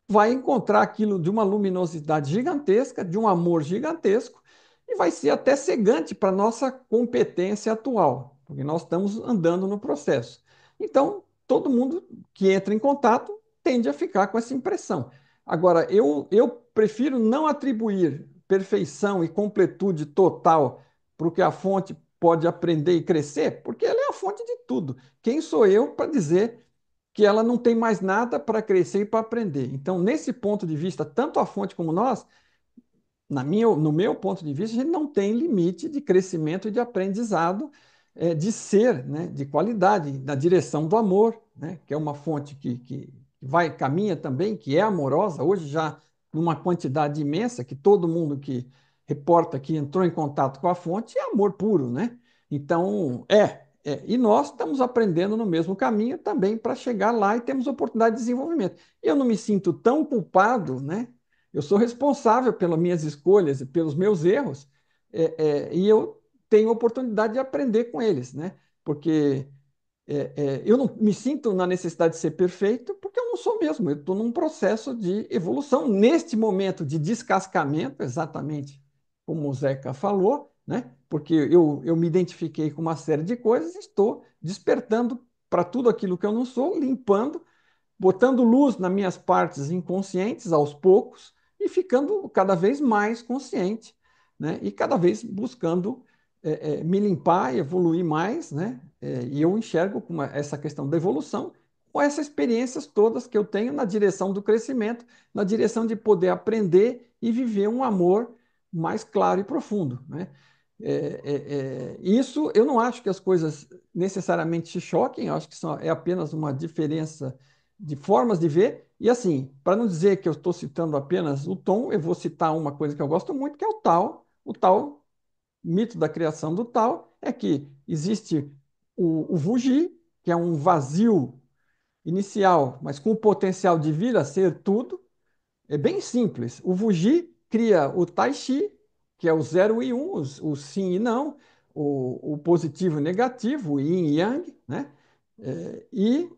vai encontrar aquilo de uma luminosidade gigantesca, de um amor gigantesco, e vai ser até cegante para a nossa competência atual, porque nós estamos andando no processo. Então, todo mundo que entra em contato tende a ficar com essa impressão. Agora, eu prefiro não atribuir perfeição e completude total para o que a fonte pode aprender e crescer, porque ela é a fonte de tudo. Quem sou eu para dizer que ela não tem mais nada para crescer e para aprender? Então, nesse ponto de vista, tanto a fonte como nós, no meu ponto de vista, a gente não tem limite de crescimento e de aprendizado, de ser, né, de qualidade, na direção do amor, né, que é uma fonte que vai, caminha também, que é amorosa, hoje já numa quantidade imensa, que todo mundo que reporta que entrou em contato com a fonte é amor puro, né? Então, e nós estamos aprendendo no mesmo caminho também para chegar lá e temos oportunidade de desenvolvimento. Eu não me sinto tão culpado, né? Eu sou responsável pelas minhas escolhas e pelos meus erros, e eu tenho oportunidade de aprender com eles, né? Porque eu não me sinto na necessidade de ser perfeito, porque eu não sou mesmo. Eu estou num processo de evolução, neste momento de descascamento, exatamente como o Zeca falou, né? Porque eu me identifiquei com uma série de coisas, e estou despertando para tudo aquilo que eu não sou, limpando, botando luz nas minhas partes inconscientes aos poucos e ficando cada vez mais consciente, né? E cada vez buscando me limpar e evoluir mais, né? E eu enxergo essa questão da evolução com essas experiências todas que eu tenho na direção do crescimento, na direção de poder aprender e viver um amor mais claro e profundo, né? Isso eu não acho que as coisas necessariamente se choquem, eu acho que é apenas uma diferença de formas de ver. E assim, para não dizer que eu estou citando apenas o Tom, eu vou citar uma coisa que eu gosto muito, que é o Tao. O Tao, mito da criação do Tao, é que existe o Wuji, que é um vazio inicial, mas com o potencial de vir a ser tudo. É bem simples. O Wuji cria o Tai Chi, que é o zero e um, o sim e não, o positivo e negativo, o yin e yang, né? E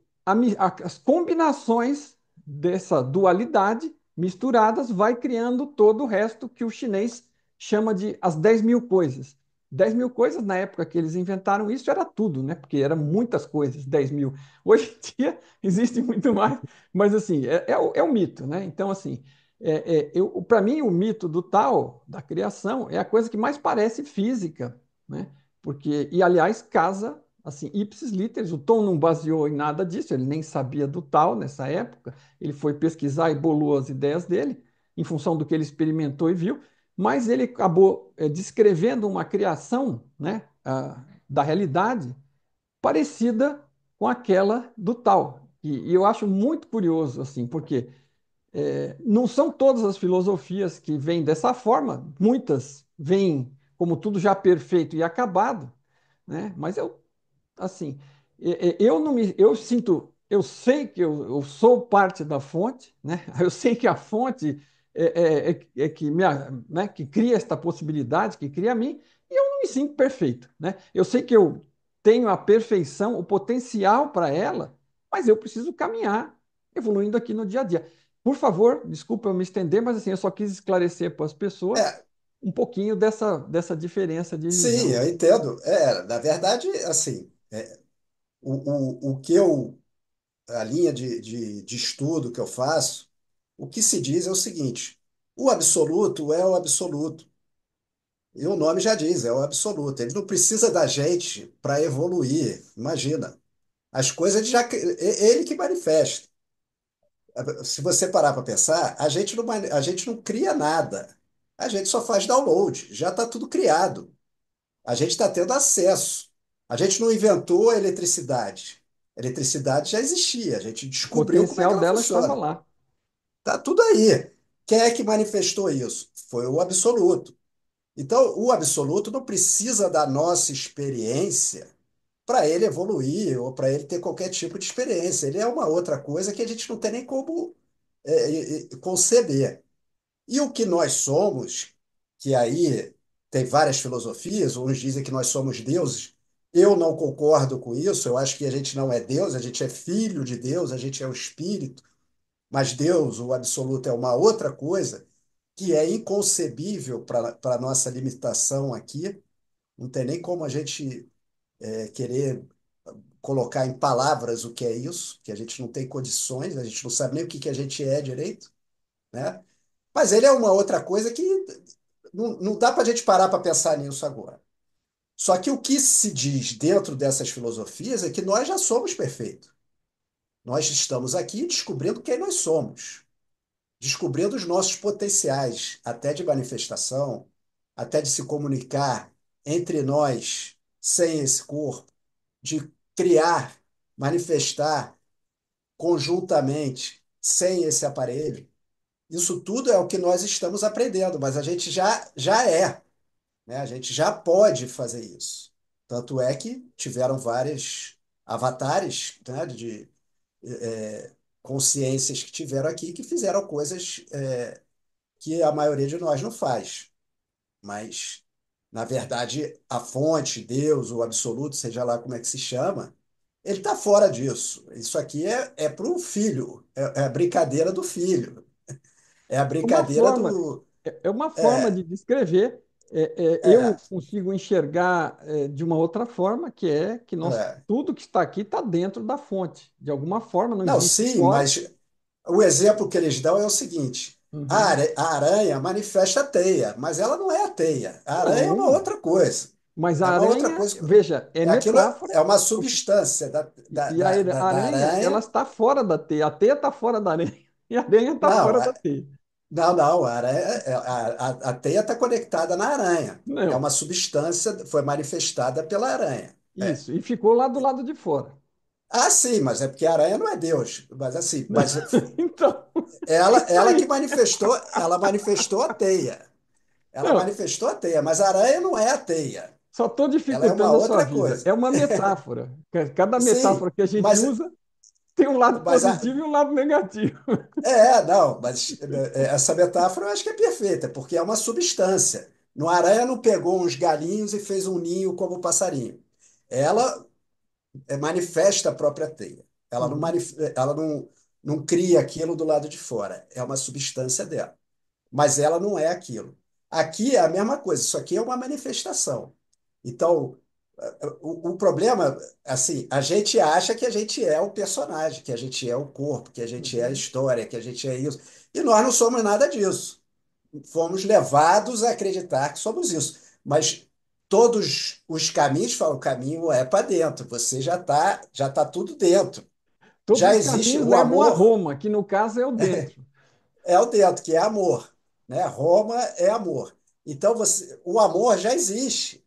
as combinações dessa dualidade misturadas vai criando todo o resto que o chinês chama de as 10.000 coisas. 10.000 coisas, na época que eles inventaram isso, era tudo, né? Porque eram muitas coisas, 10.000. Hoje em dia existe muito mais, mas assim, é o mito, né? Então, assim, para mim, o mito do Tao, da criação, é a coisa que mais parece física, né? Porque, e aliás, casa assim, ipsis literis, o Tom não baseou em nada disso, ele nem sabia do Tao nessa época, ele foi pesquisar e bolou as ideias dele, em função do que ele experimentou e viu, mas ele acabou descrevendo uma criação, né, da realidade parecida com aquela do Tao. E eu acho muito curioso, assim, porque não são todas as filosofias que vêm dessa forma, muitas vêm como tudo já perfeito e acabado, né? Mas assim, eu não me, eu sinto, eu sei que eu sou parte da fonte, né? Eu sei que a fonte que cria esta possibilidade, que cria a mim, e eu não me sinto perfeito, né? Eu sei que eu tenho a perfeição, o potencial para ela, mas eu preciso caminhar, evoluindo aqui no dia a dia. Por favor, desculpa eu me estender, mas assim, eu só quis esclarecer para as pessoas É, um pouquinho dessa diferença de sim, visão. eu entendo. Na verdade, assim, o que eu, a linha de estudo que eu faço, o que se diz é o seguinte: o absoluto é o absoluto. E o nome já diz, é o absoluto. Ele não precisa da gente para evoluir. Imagina. As coisas já. Ele que manifesta. Se você parar para pensar, a gente não cria nada. A gente só faz download. Já está tudo criado. A gente está tendo acesso. A gente não inventou a eletricidade. A eletricidade já existia. A gente O descobriu como é que potencial ela dela estava funciona. lá. Está tudo aí. Quem é que manifestou isso? Foi o absoluto. Então, o absoluto não precisa da nossa experiência para ele evoluir ou para ele ter qualquer tipo de experiência. Ele é uma outra coisa que a gente não tem nem como conceber. E o que nós somos, que aí tem várias filosofias, uns dizem que nós somos deuses. Eu não concordo com isso, eu acho que a gente não é Deus, a gente é filho de Deus, a gente é o espírito, mas Deus, o absoluto, é uma outra coisa que é inconcebível para a nossa limitação aqui. Não tem nem como a gente querer colocar em palavras o que é isso, que a gente não tem condições, a gente não sabe nem o que que a gente é direito, né? Mas ele é uma outra coisa que não dá para a gente parar para pensar nisso agora. Só que o que se diz dentro dessas filosofias é que nós já somos perfeitos. Nós estamos aqui descobrindo quem nós somos, descobrindo os nossos potenciais, até de manifestação, até de se comunicar entre nós sem esse corpo, de criar, manifestar conjuntamente sem esse aparelho. Isso tudo é o que nós estamos aprendendo, mas a gente já é, né? A gente já pode fazer isso. Tanto é que tiveram vários avatares, né, de consciências que tiveram aqui que fizeram coisas que a maioria de nós não faz. Mas, na verdade, a fonte, Deus, o absoluto, seja lá como é que se chama, ele está fora disso. Isso aqui é para o filho, é a brincadeira do filho, é a Uma brincadeira forma, do. é uma forma É, de descrever. Eu é, consigo enxergar de uma outra forma, que é que é. tudo que está aqui está dentro da fonte. De alguma forma, não Não, existe sim, fora. mas o exemplo que eles dão é o seguinte: Uhum. a aranha manifesta a teia, mas ela não é a teia. A aranha é uma Não, outra coisa. mas É a uma outra aranha, coisa. veja, é Aquilo metáfora, é uma porque substância e a da aranha, ela aranha. está fora da teia. A teia está fora da aranha e a aranha está Não, fora da teia. não, a teia está conectada na aranha. É Não, uma substância, foi manifestada pela aranha. É. isso. E ficou lá do lado de fora. Ah, sim, mas é porque a aranha não é Deus. Mas assim, mas Então, isso ela que aí. manifestou, ela manifestou a teia. Ela Não, manifestou a teia, mas a aranha não é a teia. só estou Ela é uma dificultando a sua outra vida. coisa. É uma metáfora. Cada Sim, metáfora que a gente mas, usa tem um lado mas positivo e um lado negativo. não, mas essa metáfora eu acho que é perfeita, porque é uma substância. No aranha não pegou uns galinhos e fez um ninho como o passarinho. Ela manifesta a própria teia. Uhum. Ela não cria aquilo do lado de fora. É uma substância dela. Mas ela não é aquilo. Aqui é a mesma coisa, isso aqui é uma manifestação. Então, o problema, assim, a gente acha que a gente é o personagem, que a gente é o corpo, que a gente é a Uhum. história, que a gente é isso. E nós não somos nada disso. Fomos levados a acreditar que somos isso. Mas todos os caminhos falam, o caminho é para dentro, você já tá tudo dentro. Todos Já os existe caminhos o levam a amor, Roma, que no caso é o dentro. é o dentro, que é amor, né? Roma é amor. Então o amor já existe.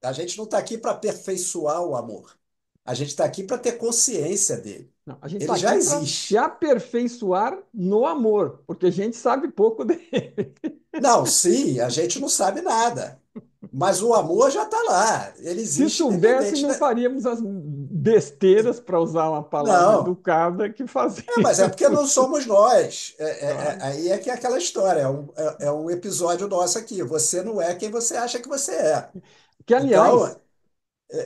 A gente não está aqui para aperfeiçoar o amor. A gente está aqui para ter consciência dele. Não, a gente está Ele já aqui para se existe. aperfeiçoar no amor, porque a gente sabe pouco dele. Não, sim, a gente não sabe nada. Mas o amor já está lá. Ele Se existe soubesse, independente não da. faríamos as besteiras, para usar uma palavra Não. educada, que Mas é porque não fazíamos. somos nós. Claro. Aí é que é aquela história. É um episódio nosso aqui. Você não é quem você acha que você é. Que, aliás, Então.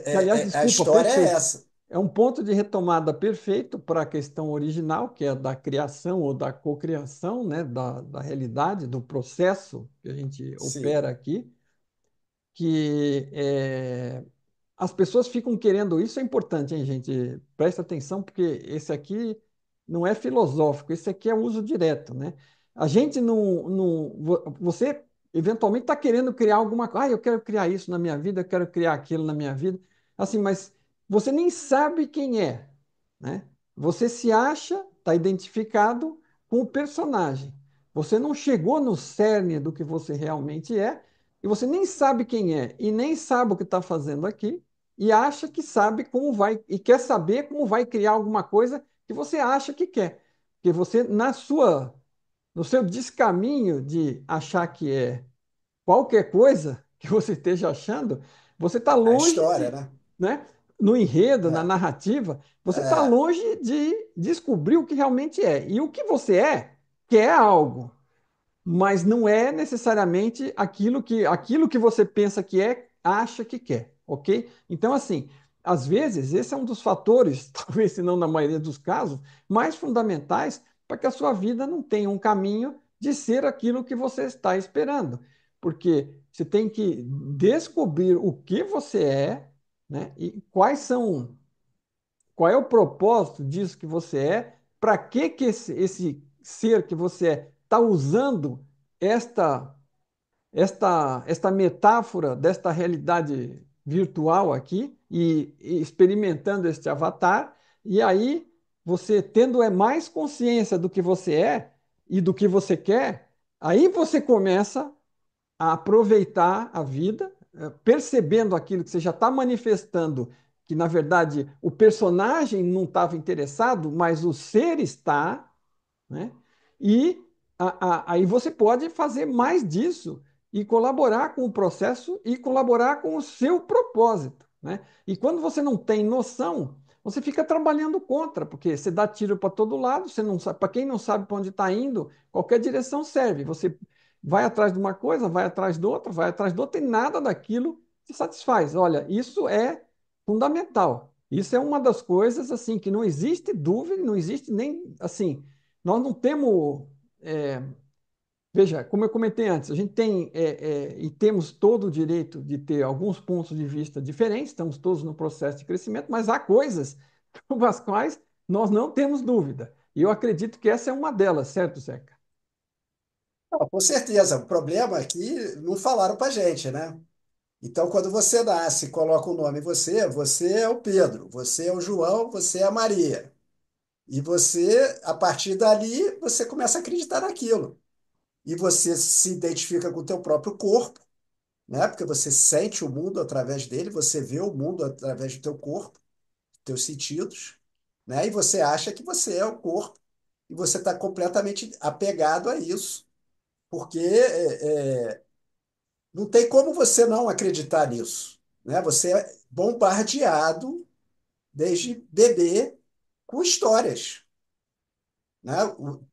Que, aliás, A desculpa, história é perfeito. essa. É um ponto de retomada perfeito para a questão original, que é da criação ou da cocriação, né, da realidade, do processo que a gente Sim, opera aqui, que as pessoas ficam querendo, isso é importante, hein, gente? Presta atenção, porque esse aqui não é filosófico, esse aqui é uso direto, né? A gente você eventualmente está querendo criar alguma coisa, eu quero criar isso na minha vida, eu quero criar aquilo na minha vida, assim, mas você nem sabe quem é, né? Você se acha, está identificado com o personagem. Você não chegou no cerne do que você realmente é, e você nem sabe quem é, e nem sabe o que está fazendo aqui, e acha que sabe como vai, e quer saber como vai criar alguma coisa que você acha que quer. Porque você, no seu descaminho de achar que é qualquer coisa que você esteja achando, você está a longe história, de, né? né, no enredo, na É, narrativa, você está é, longe de descobrir o que realmente é. E o que você é, quer algo, mas não é necessariamente aquilo que você pensa que é, acha que quer, ok? Então, assim, às vezes, esse é um dos fatores, talvez se não na maioria dos casos, mais fundamentais para que a sua vida não tenha um caminho de ser aquilo que você está esperando. Porque você tem que descobrir o que você é, né? E qual é o propósito disso que você é, para que esse ser que você é está usando esta, esta metáfora desta realidade virtual aqui e experimentando este avatar, e aí você tendo mais consciência do que você é e do que você quer, aí você começa a aproveitar a vida, percebendo aquilo que você já está manifestando, que na verdade o personagem não estava interessado, mas o ser está, né? E aí você pode fazer mais disso e colaborar com o processo e colaborar com o seu propósito, né? E quando você não tem noção, você fica trabalhando contra, porque você dá tiro para todo lado, você não sabe, para quem não sabe para onde está indo, qualquer direção serve. Você vai atrás de uma coisa, vai atrás de outra, vai atrás de outra, e nada daquilo te satisfaz. Olha, isso é fundamental. Isso é uma das coisas assim que não existe dúvida, não existe nem assim. Nós não temos. é, Veja, como eu comentei antes, a gente tem e temos todo o direito de ter alguns pontos de vista diferentes, estamos todos no processo de crescimento, mas há coisas com as quais nós não temos dúvida. E eu acredito que essa é uma delas, certo, Zeca? não, com certeza. O problema é que não falaram para gente, né? Então, quando você nasce e coloca o nome em você, você é o Pedro, você é o João, você é a Maria. E você, a partir dali, você começa a acreditar naquilo. E você se identifica com o teu próprio corpo, né? Porque você sente o mundo através dele, você vê o mundo através do teu corpo, teus sentidos, né? E você acha que você é o corpo e você está completamente apegado a isso, porque não tem como você não acreditar nisso, né? Você é bombardeado desde bebê com histórias, né?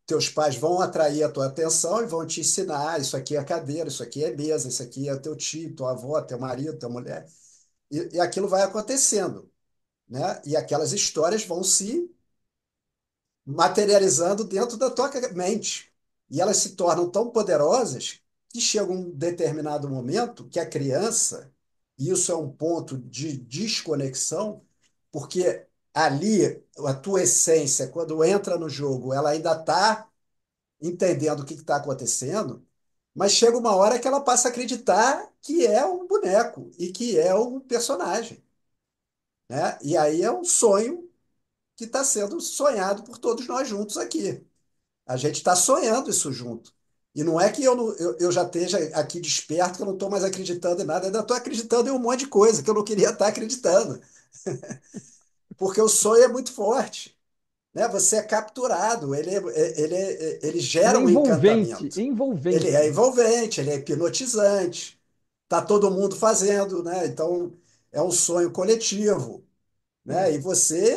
Teus pais vão atrair a tua atenção e vão te ensinar: "Ah, isso aqui é cadeira, isso aqui é mesa, isso aqui é teu tio, tua avó, teu marido, tua mulher." E aquilo vai acontecendo, né? E aquelas histórias vão se materializando dentro da tua mente. E elas se tornam tão poderosas que chega um determinado momento que a criança, e isso é um ponto de desconexão, porque ali a tua essência, quando entra no jogo, ela ainda está entendendo o que está acontecendo, mas chega uma hora que ela passa a acreditar que é um boneco e que é um personagem, né? E aí é um sonho que está sendo sonhado por todos nós juntos aqui. A gente está sonhando isso junto. E não é que eu, não, eu já esteja aqui desperto, que eu não estou mais acreditando em nada, ainda estou acreditando em um monte de coisa que eu não queria estar acreditando, porque o sonho é muito forte, né? Você é capturado, ele Ele gera é um envolvente, encantamento. Ele é envolvente. envolvente, ele é hipnotizante, tá todo mundo fazendo, né? Então é um sonho coletivo, né? É. E você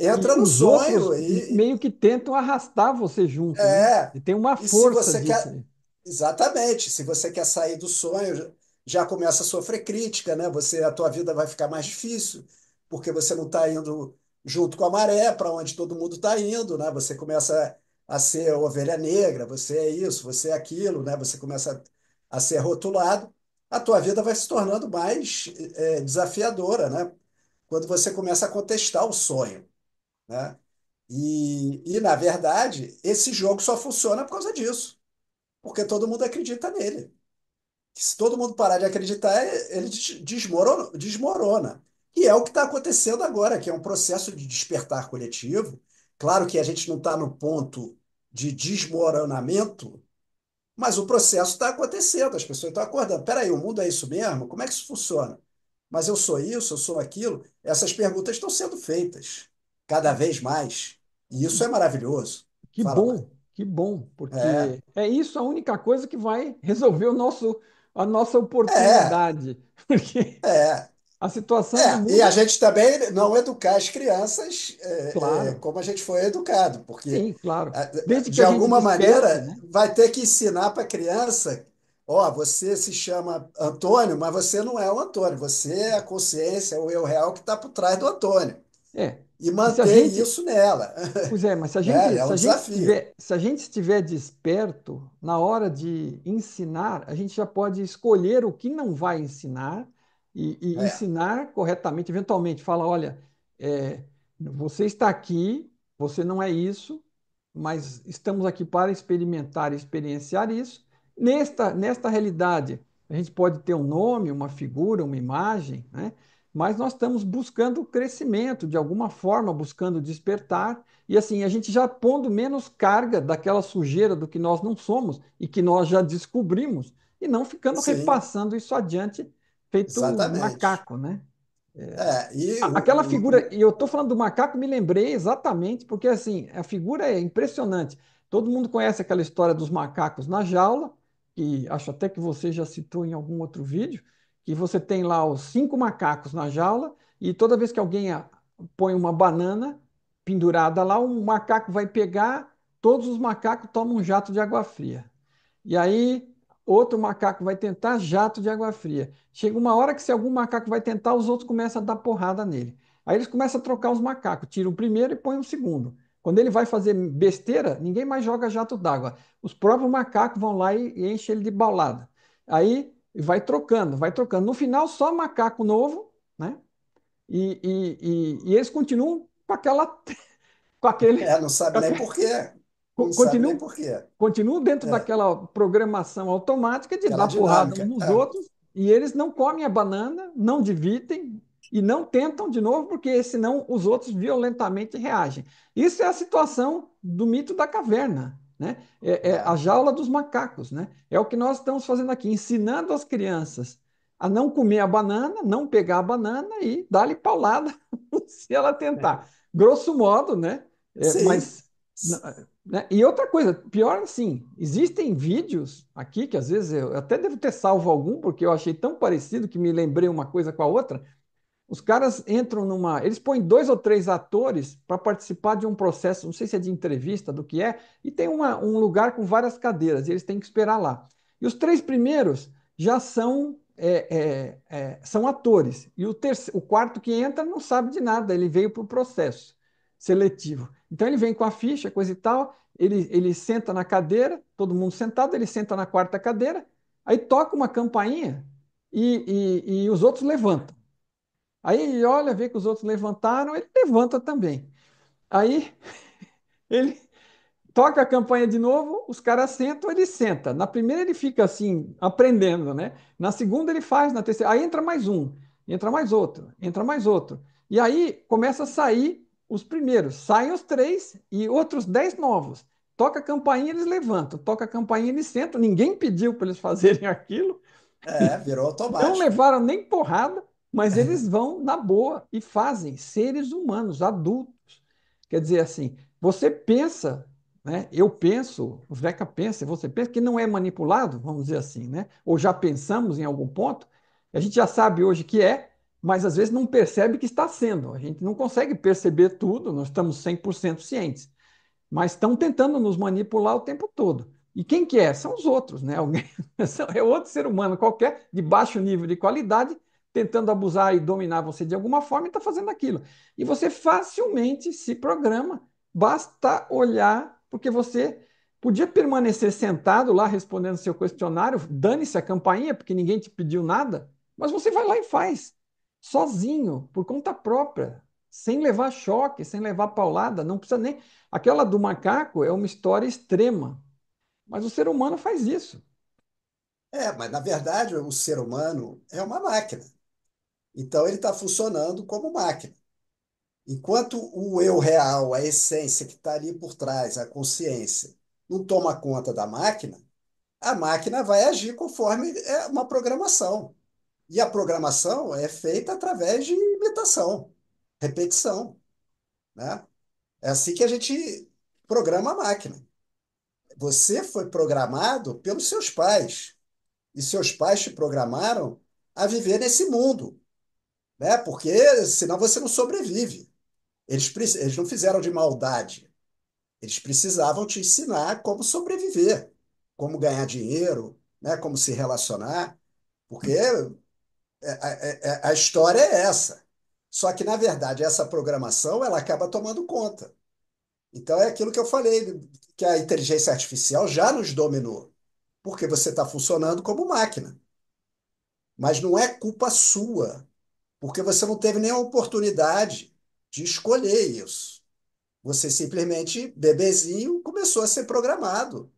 E entra no os sonho outros meio que tentam arrastar você junto, né? é, E tem uma e se força você disso quer. aí. Exatamente, se você quer sair do sonho, já começa a sofrer crítica, né? A tua vida vai ficar mais difícil, porque você não está indo junto com a maré para onde todo mundo está indo, né? Você começa a ser ovelha negra, você é isso, você é aquilo, né? Você começa a ser rotulado, a tua vida vai se tornando mais desafiadora, né? Quando você começa a contestar o sonho, né? Na verdade, esse jogo só funciona por causa disso, porque todo mundo acredita nele. Se todo mundo parar de acreditar, ele desmorona, desmorona. E é o que está acontecendo agora, que é um processo de despertar coletivo. Claro que a gente não está no ponto de desmoronamento, mas o processo está acontecendo, as pessoas estão acordando. Peraí, o mundo é isso mesmo? Como é que isso funciona? Mas eu sou isso, eu sou aquilo? Essas perguntas estão sendo feitas cada vez mais. E isso é maravilhoso. Fala, Mário. Que bom, É, porque é isso a única coisa que vai resolver a nossa é, oportunidade. Porque é. a situação do E a mundo, gente também não educar as crianças claro, como a gente foi educado, porque sim, claro. Desde que de a gente alguma desperte, maneira né? vai ter que ensinar para a criança, ó, você se chama Antônio, mas você não é o Antônio, você é a consciência, o eu real que está por trás do Antônio. É. E E se a manter gente, isso nela, pois é, mas né? É um desafio. se a gente estiver desperto na hora de ensinar, a gente já pode escolher o que não vai ensinar e É, ensinar corretamente. Eventualmente, fala, olha, você está aqui, você não é isso, mas estamos aqui para experimentar e experienciar isso. Nesta realidade, a gente pode ter um nome, uma figura, uma imagem, né? Mas nós estamos buscando crescimento, de alguma forma, buscando despertar, e assim, a gente já pondo menos carga daquela sujeira do que nós não somos e que nós já descobrimos, e não ficando sim, repassando isso adiante, feito exatamente. macaco, né? E Aquela figura, e eu estou falando do macaco, me lembrei exatamente, porque assim, a figura é impressionante. Todo mundo conhece aquela história dos macacos na jaula, que acho até que você já citou em algum outro vídeo, que você tem lá os 5 macacos na jaula, e toda vez que alguém põe uma banana pendurada lá, um macaco vai pegar, todos os macacos tomam um jato de água fria. E aí, outro macaco vai tentar jato de água fria. Chega uma hora que, se algum macaco vai tentar, os outros começam a dar porrada nele. Aí eles começam a trocar os macacos, tira o primeiro e põe o segundo. Quando ele vai fazer besteira, ninguém mais joga jato d'água. Os próprios macacos vão lá e enchem ele de baulada. Aí vai trocando, vai trocando. No final, só macaco novo, né? E eles continuam com aquela, com aquele, não sabe nem por quê. Não sabe nem continuam por quê. continuam dentro É, daquela programação automática de aquela dar porrada uns dinâmica. nos outros, e eles não comem a banana, não dividem e não tentam de novo, porque senão os outros violentamente reagem. Isso é a situação do mito da caverna, né? É a É, jaula dos macacos, né? É o que nós estamos fazendo aqui, ensinando as crianças a não comer a banana, não pegar a banana e dar-lhe paulada se ela tentar. Grosso modo, né? sim. Mas né? E outra coisa, pior assim, existem vídeos aqui que às vezes eu até devo ter salvo algum, porque eu achei tão parecido que me lembrei uma coisa com a outra. Os caras entram numa. Eles põem 2 ou 3 atores para participar de um processo, não sei se é de entrevista, do que é, e tem um lugar com várias cadeiras, e eles têm que esperar lá. E os 3 primeiros já são atores, e o quarto que entra não sabe de nada, ele veio para o processo seletivo. Então ele vem com a ficha, coisa e tal, ele senta na cadeira, todo mundo sentado, ele senta na quarta cadeira, aí toca uma campainha e os outros levantam. Aí ele olha, vê que os outros levantaram, ele levanta também. Aí ele toca a campanha de novo, os caras sentam, ele senta. Na primeira ele fica assim, aprendendo, né? Na segunda ele faz, na terceira, aí entra mais um, entra mais outro, entra mais outro. E aí começa a sair os primeiros, saem os 3 e outros 10 novos. Toca a campainha, eles levantam, toca a campainha, eles sentam. Ninguém pediu para eles fazerem aquilo. Virou Não automático. levaram nem porrada, mas eles vão na boa e fazem, seres humanos, adultos. Quer dizer assim, você pensa, né? Eu penso, o Zeca pensa, você pensa que não é manipulado, vamos dizer assim, né? Ou já pensamos em algum ponto, a gente já sabe hoje que é, mas às vezes não percebe que está sendo. A gente não consegue perceber tudo, nós estamos 100% cientes, mas estão tentando nos manipular o tempo todo. E quem que é? São os outros, né? Alguém, é outro ser humano qualquer, de baixo nível de qualidade, tentando abusar e dominar você de alguma forma e está fazendo aquilo. E você facilmente se programa, basta olhar, porque você podia permanecer sentado lá respondendo seu questionário, dane-se a campainha, porque ninguém te pediu nada, mas você vai lá e faz, sozinho, por conta própria, sem levar choque, sem levar paulada, não precisa nem. Aquela do macaco é uma história extrema, mas o ser humano faz isso. Mas na verdade o ser humano é uma máquina. Então ele está funcionando como máquina. Enquanto o eu real, a essência que está ali por trás, a consciência, não toma conta da máquina, a máquina vai agir conforme uma programação. E a programação é feita através de imitação, repetição, né? É assim que a gente programa a máquina. Você foi programado pelos seus pais, e seus pais te programaram a viver nesse mundo, né? Porque senão você não sobrevive. Eles não fizeram de maldade. Eles precisavam te ensinar como sobreviver, como ganhar dinheiro, né? Como se relacionar, porque a história é essa. Só que, na verdade, essa programação ela acaba tomando conta. Então, é aquilo que eu falei, que a inteligência artificial já nos dominou, porque você está funcionando como máquina. Mas não é culpa sua, porque você não teve nem a oportunidade de escolher isso. Você simplesmente, bebezinho, começou a ser programado,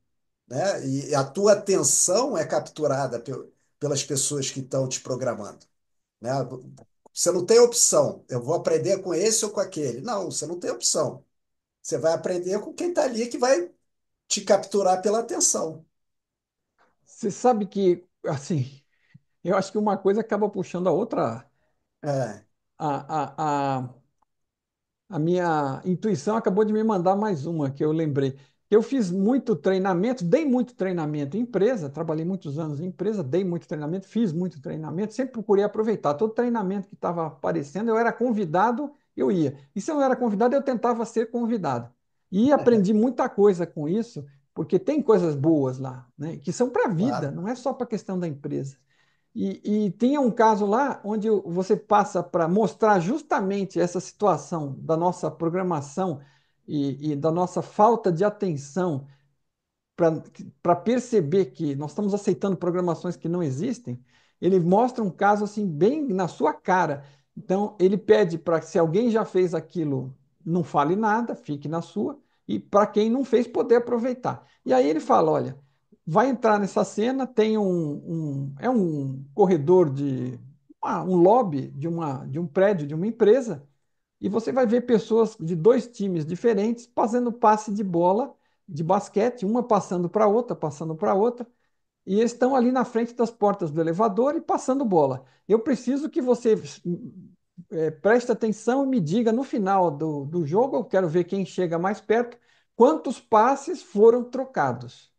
né? E a tua atenção é capturada pelas pessoas que estão te programando, né? Você não tem opção. Eu vou aprender com esse ou com aquele. Não, você não tem opção. Você vai aprender com quem está ali que vai te capturar pela atenção. Você sabe que, assim, eu acho que uma coisa acaba puxando a outra. É, A, a minha intuição acabou de me mandar mais uma que eu lembrei. Eu fiz muito treinamento, dei muito treinamento em empresa, trabalhei muitos anos em empresa, dei muito treinamento, fiz muito treinamento, sempre procurei aproveitar. Todo treinamento que estava aparecendo, eu era convidado, eu ia. E se eu não era convidado, eu tentava ser convidado. E aprendi muita coisa com isso, porque tem coisas boas lá, né, que são para a vida, claro. não é só para a questão da empresa. E tinha um caso lá onde você passa para mostrar justamente essa situação da nossa programação e da nossa falta de atenção para perceber que nós estamos aceitando programações que não existem. Ele mostra um caso assim bem na sua cara. Então, ele pede para que se alguém já fez aquilo, não fale nada, fique na sua, e para quem não fez, poder aproveitar. E aí ele fala: olha, vai entrar nessa cena, tem é um corredor um lobby de um prédio, de uma empresa, e você vai ver pessoas de dois times diferentes fazendo passe de bola de basquete, uma passando para outra, e eles estão ali na frente das portas do elevador e passando bola. Eu preciso que você preste atenção e me diga no final do jogo, eu quero ver quem chega mais perto, quantos passes foram trocados.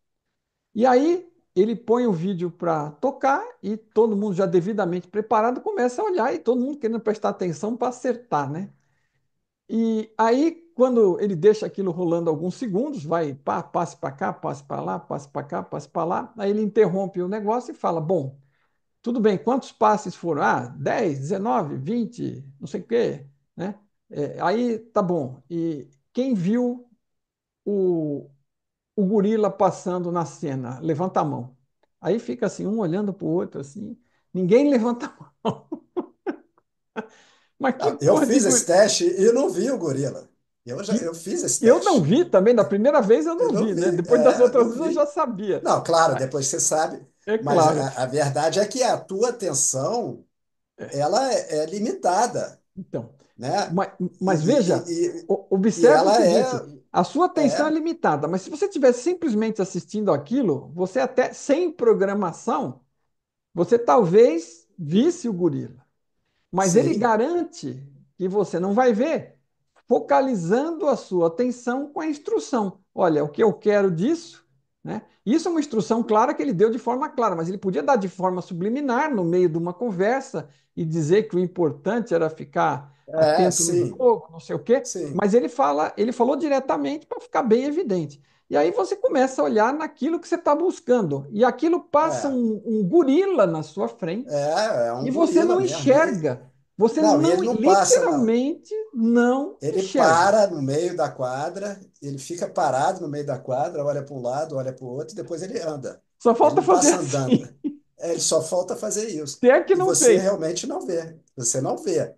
E aí ele põe o vídeo para tocar e todo mundo já devidamente preparado começa a olhar e todo mundo querendo prestar atenção para acertar, né? E aí, quando ele deixa aquilo rolando alguns segundos, vai passe para cá, passe para lá, passe para cá, passe para lá, aí ele interrompe o negócio e fala: bom, tudo bem, quantos passes foram? Ah, 10, 19, 20, não sei o quê, né? Aí tá bom. E quem viu o, o gorila passando na cena? Levanta a mão. Aí fica assim, um olhando para o outro, assim, ninguém levanta a mão. Mas que Não, eu porra de fiz esse gorila? teste e não vi o gorila. Eu fiz esse Eu não teste. vi também, da primeira vez eu Eu não não vi, né? vi, Depois das outras não vezes eu já vi. sabia. Não, claro, Ah, depois você sabe, é mas claro. a verdade é que a tua atenção É, ela é limitada, então, né? mas veja, E observe o ela seguinte: a sua atenção é é, limitada, mas se você estiver simplesmente assistindo aquilo, você até sem programação, você talvez visse o gorila. Mas ele sim, garante que você não vai ver, focalizando a sua atenção com a instrução. Olha, o que eu quero disso, né? Isso é uma instrução clara que ele deu de forma clara, mas ele podia dar de forma subliminar no meio de uma conversa e dizer que o importante era ficar atento no sim, jogo, não sei o quê, sim. mas ele falou diretamente para ficar bem evidente. E aí você começa a olhar naquilo que você está buscando. E aquilo passa É, um gorila na sua frente é e um você gorila não mesmo. enxerga. Você Não, e não, ele não passa, não. literalmente, não Ele enxerga. para no meio da quadra, ele fica parado no meio da quadra, olha para um lado, olha para o outro, e depois ele anda. Só Ele falta não fazer passa andando. assim. Ele só falta fazer isso. Se é que E não você fez. realmente não vê. Você não vê.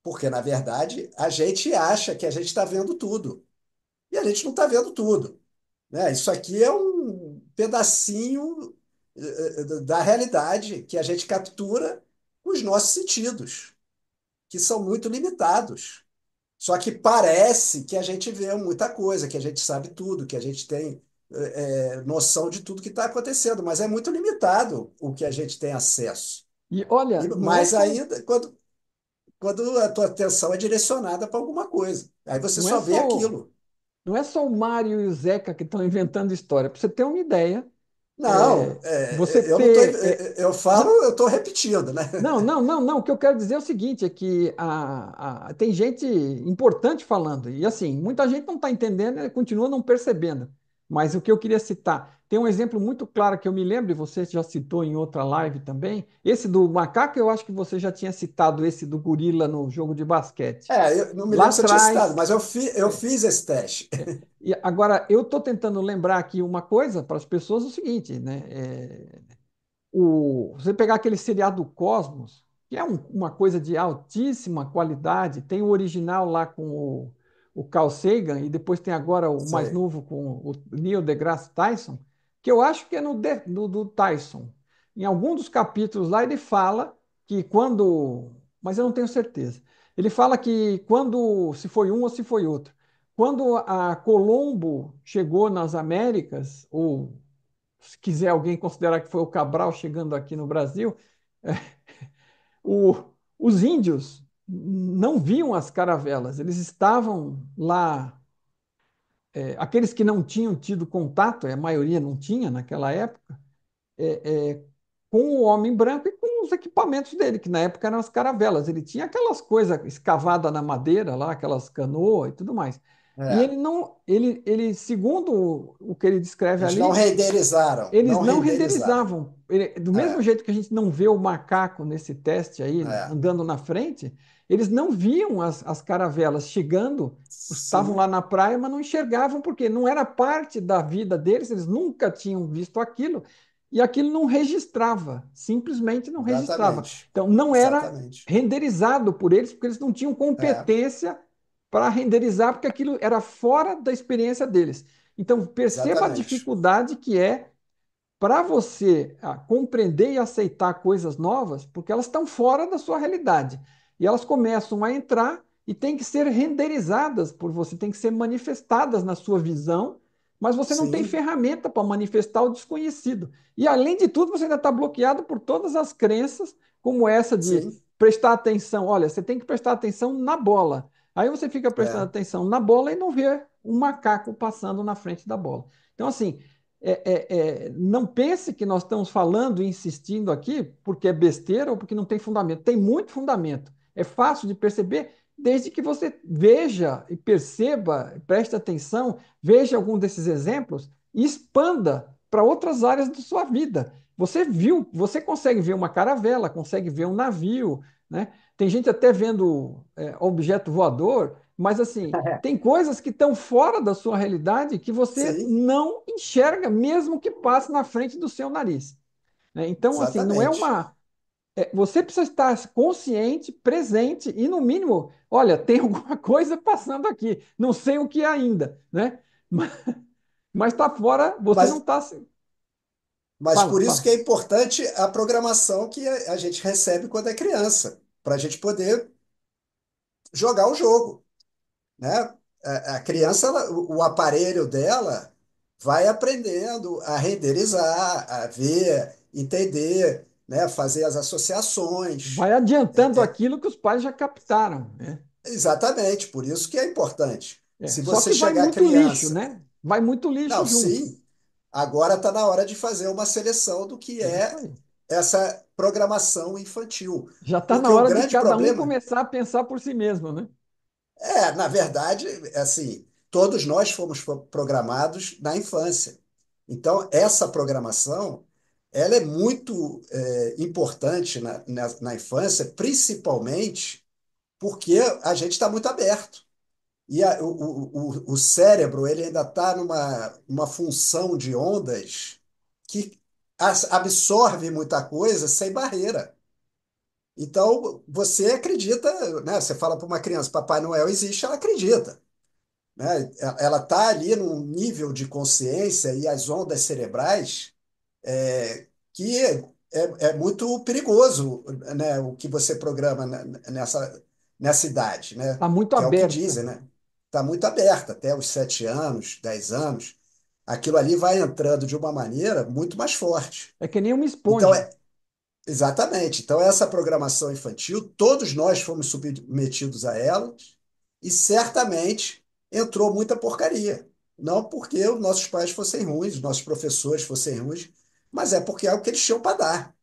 Porque, na verdade, a gente acha que a gente está vendo tudo. E a gente não está vendo tudo. Né? Isso aqui é um pedacinho da realidade que a gente captura com os nossos sentidos, que são muito limitados. Só que parece que a gente vê muita coisa, que a gente sabe tudo, que a gente tem noção de tudo que está acontecendo, mas é muito limitado o que a gente tem acesso. E olha, E não é mais só, ainda quando a tua atenção é direcionada para alguma coisa. Aí você não é só vê só, aquilo. não é só o Mário e o Zeca que estão inventando história. Para você ter uma ideia, Não, você eu não tô, ter. eu falo, Não, eu estou repetindo, né? não, não, não, não. O que eu quero dizer é o seguinte: é que tem gente importante falando, e assim, muita gente não está entendendo e continua não percebendo. Mas o que eu queria citar, tem um exemplo muito claro que eu me lembro, e você já citou em outra live também. Esse do macaco, eu acho que você já tinha citado esse do gorila no jogo de basquete. Eu não me Lá lembro se eu tinha citado, atrás. mas eu fiz esse teste. E agora, eu estou tentando lembrar aqui uma coisa para as pessoas: o seguinte, né? Você pegar aquele seriado Cosmos, que é uma coisa de altíssima qualidade, tem o original lá com o Carl Sagan, e depois tem agora o mais Sei, novo com o Neil deGrasse Tyson, que eu acho que é do Tyson. Em algum dos capítulos lá ele fala que quando, mas eu não tenho certeza, ele fala que quando, se foi um ou se foi outro, quando a Colombo chegou nas Américas, ou se quiser alguém considerar que foi o Cabral chegando aqui no Brasil, o, os índios não viam as caravelas, eles estavam lá, aqueles que não tinham tido contato, a maioria não tinha naquela época, com o homem branco e com os equipamentos dele, que na época eram as caravelas. Ele tinha aquelas coisas escavadas na madeira lá, aquelas canoas e tudo mais. E é. ele não, segundo o que ele descreve Eles não ali, renderizaram, eles não não renderizaram. renderizavam. Do mesmo É, jeito que a gente não vê o macaco nesse teste aí, é. andando na frente, eles não viam as caravelas chegando, estavam lá Sim, na praia, mas não enxergavam, porque não era parte da vida deles, eles nunca tinham visto aquilo, e aquilo não registrava, simplesmente não registrava. exatamente. Então, não era Exatamente. renderizado por eles, porque eles não tinham É, competência para renderizar, porque aquilo era fora da experiência deles. Então, perceba a exatamente. dificuldade que é para você compreender e aceitar coisas novas, porque elas estão fora da sua realidade. E elas começam a entrar e têm que ser renderizadas por você, têm que ser manifestadas na sua visão, mas você não tem Sim, ferramenta para manifestar o desconhecido. E, além de tudo, você ainda está bloqueado por todas as crenças, como essa de sim. prestar atenção. Olha, você tem que prestar atenção na bola. Aí você fica prestando É, atenção na bola e não vê um macaco passando na frente da bola. Então, assim, não pense que nós estamos falando e insistindo aqui porque é besteira ou porque não tem fundamento. Tem muito fundamento. É fácil de perceber desde que você veja e perceba, preste atenção, veja algum desses exemplos e expanda para outras áreas da sua vida. Você viu, você consegue ver uma caravela, consegue ver um navio, né? Tem gente até vendo objeto voador, mas assim, tem coisas que estão fora da sua realidade que você sim, não enxerga, mesmo que passe na frente do seu nariz, né? Então, assim, não é exatamente. uma. Você precisa estar consciente, presente e, no mínimo, olha, tem alguma coisa passando aqui, não sei o que é ainda, né? Mas está fora, você não Mas, está. mas Fala, por isso fala. que é importante a programação que a gente recebe quando é criança, para a gente poder jogar o jogo, né? A criança, o aparelho dela vai aprendendo a renderizar, a ver, entender, né? Fazer as associações. Vai adiantando É, é, aquilo que os pais já captaram, né? exatamente, por isso que é importante. Se Só você que vai chegar muito lixo, criança, né? Vai muito lixo não, junto. sim, agora está na hora de fazer uma seleção do que É isso é aí. essa programação infantil. Já está na Porque o hora de grande cada um problema começar a pensar por si mesmo, né? na verdade, é assim. todos nós fomos programados na infância. Então, essa programação, ela é muito importante na infância, principalmente porque a gente está muito aberto. E o cérebro ele ainda está numa função de ondas que absorve muita coisa sem barreira. Então, você acredita, né? Você fala para uma criança, Papai Noel existe, ela acredita, né? Ela está ali num nível de consciência e as ondas cerebrais que é muito perigoso, né? O que você programa nessa idade, né? Está muito Que é o que aberta. dizem, né? Está muito aberta, até os 7 anos, 10 anos, aquilo ali vai entrando de uma maneira muito mais forte. É que nem uma Então, esponja. exatamente. Então, essa programação infantil, todos nós fomos submetidos a ela e certamente entrou muita porcaria. Não porque os nossos pais fossem ruins, os nossos professores fossem ruins, mas é porque é o que eles tinham para dar.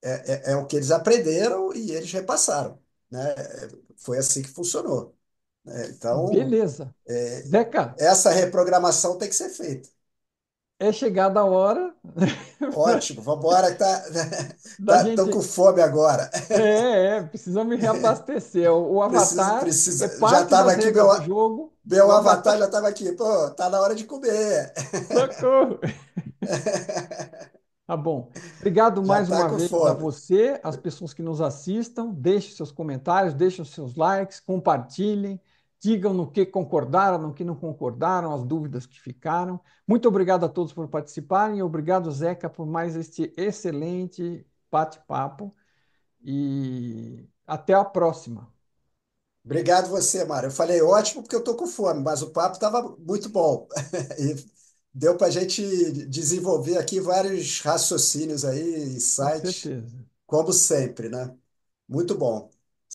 É o que eles aprenderam e eles repassaram, né? Foi assim que funcionou, né? Então, Beleza. é, Zeca, essa reprogramação tem que ser feita. é chegada a hora Ótimo, vamos embora, tá, da tô com gente. fome agora. Precisamos me reabastecer. O Avatar é Precisa. Já parte estava das aqui, regras do jogo. O meu avatar Avatar. já estava aqui. Pô, tá na hora de comer. Socorro! Tá bom. Obrigado Já mais está uma com vez a fome. você, as pessoas que nos assistam. Deixem seus comentários, deixem os seus likes, compartilhem, digam no que concordaram, no que não concordaram, as dúvidas que ficaram. Muito obrigado a todos por participarem e obrigado, Zeca, por mais este excelente bate-papo. E até a próxima. Obrigado você, Mário. Eu falei ótimo porque eu estou com fome, mas o papo estava muito bom. E deu para a gente desenvolver aqui vários raciocínios aí, Com insights, certeza. como sempre, né? Muito bom.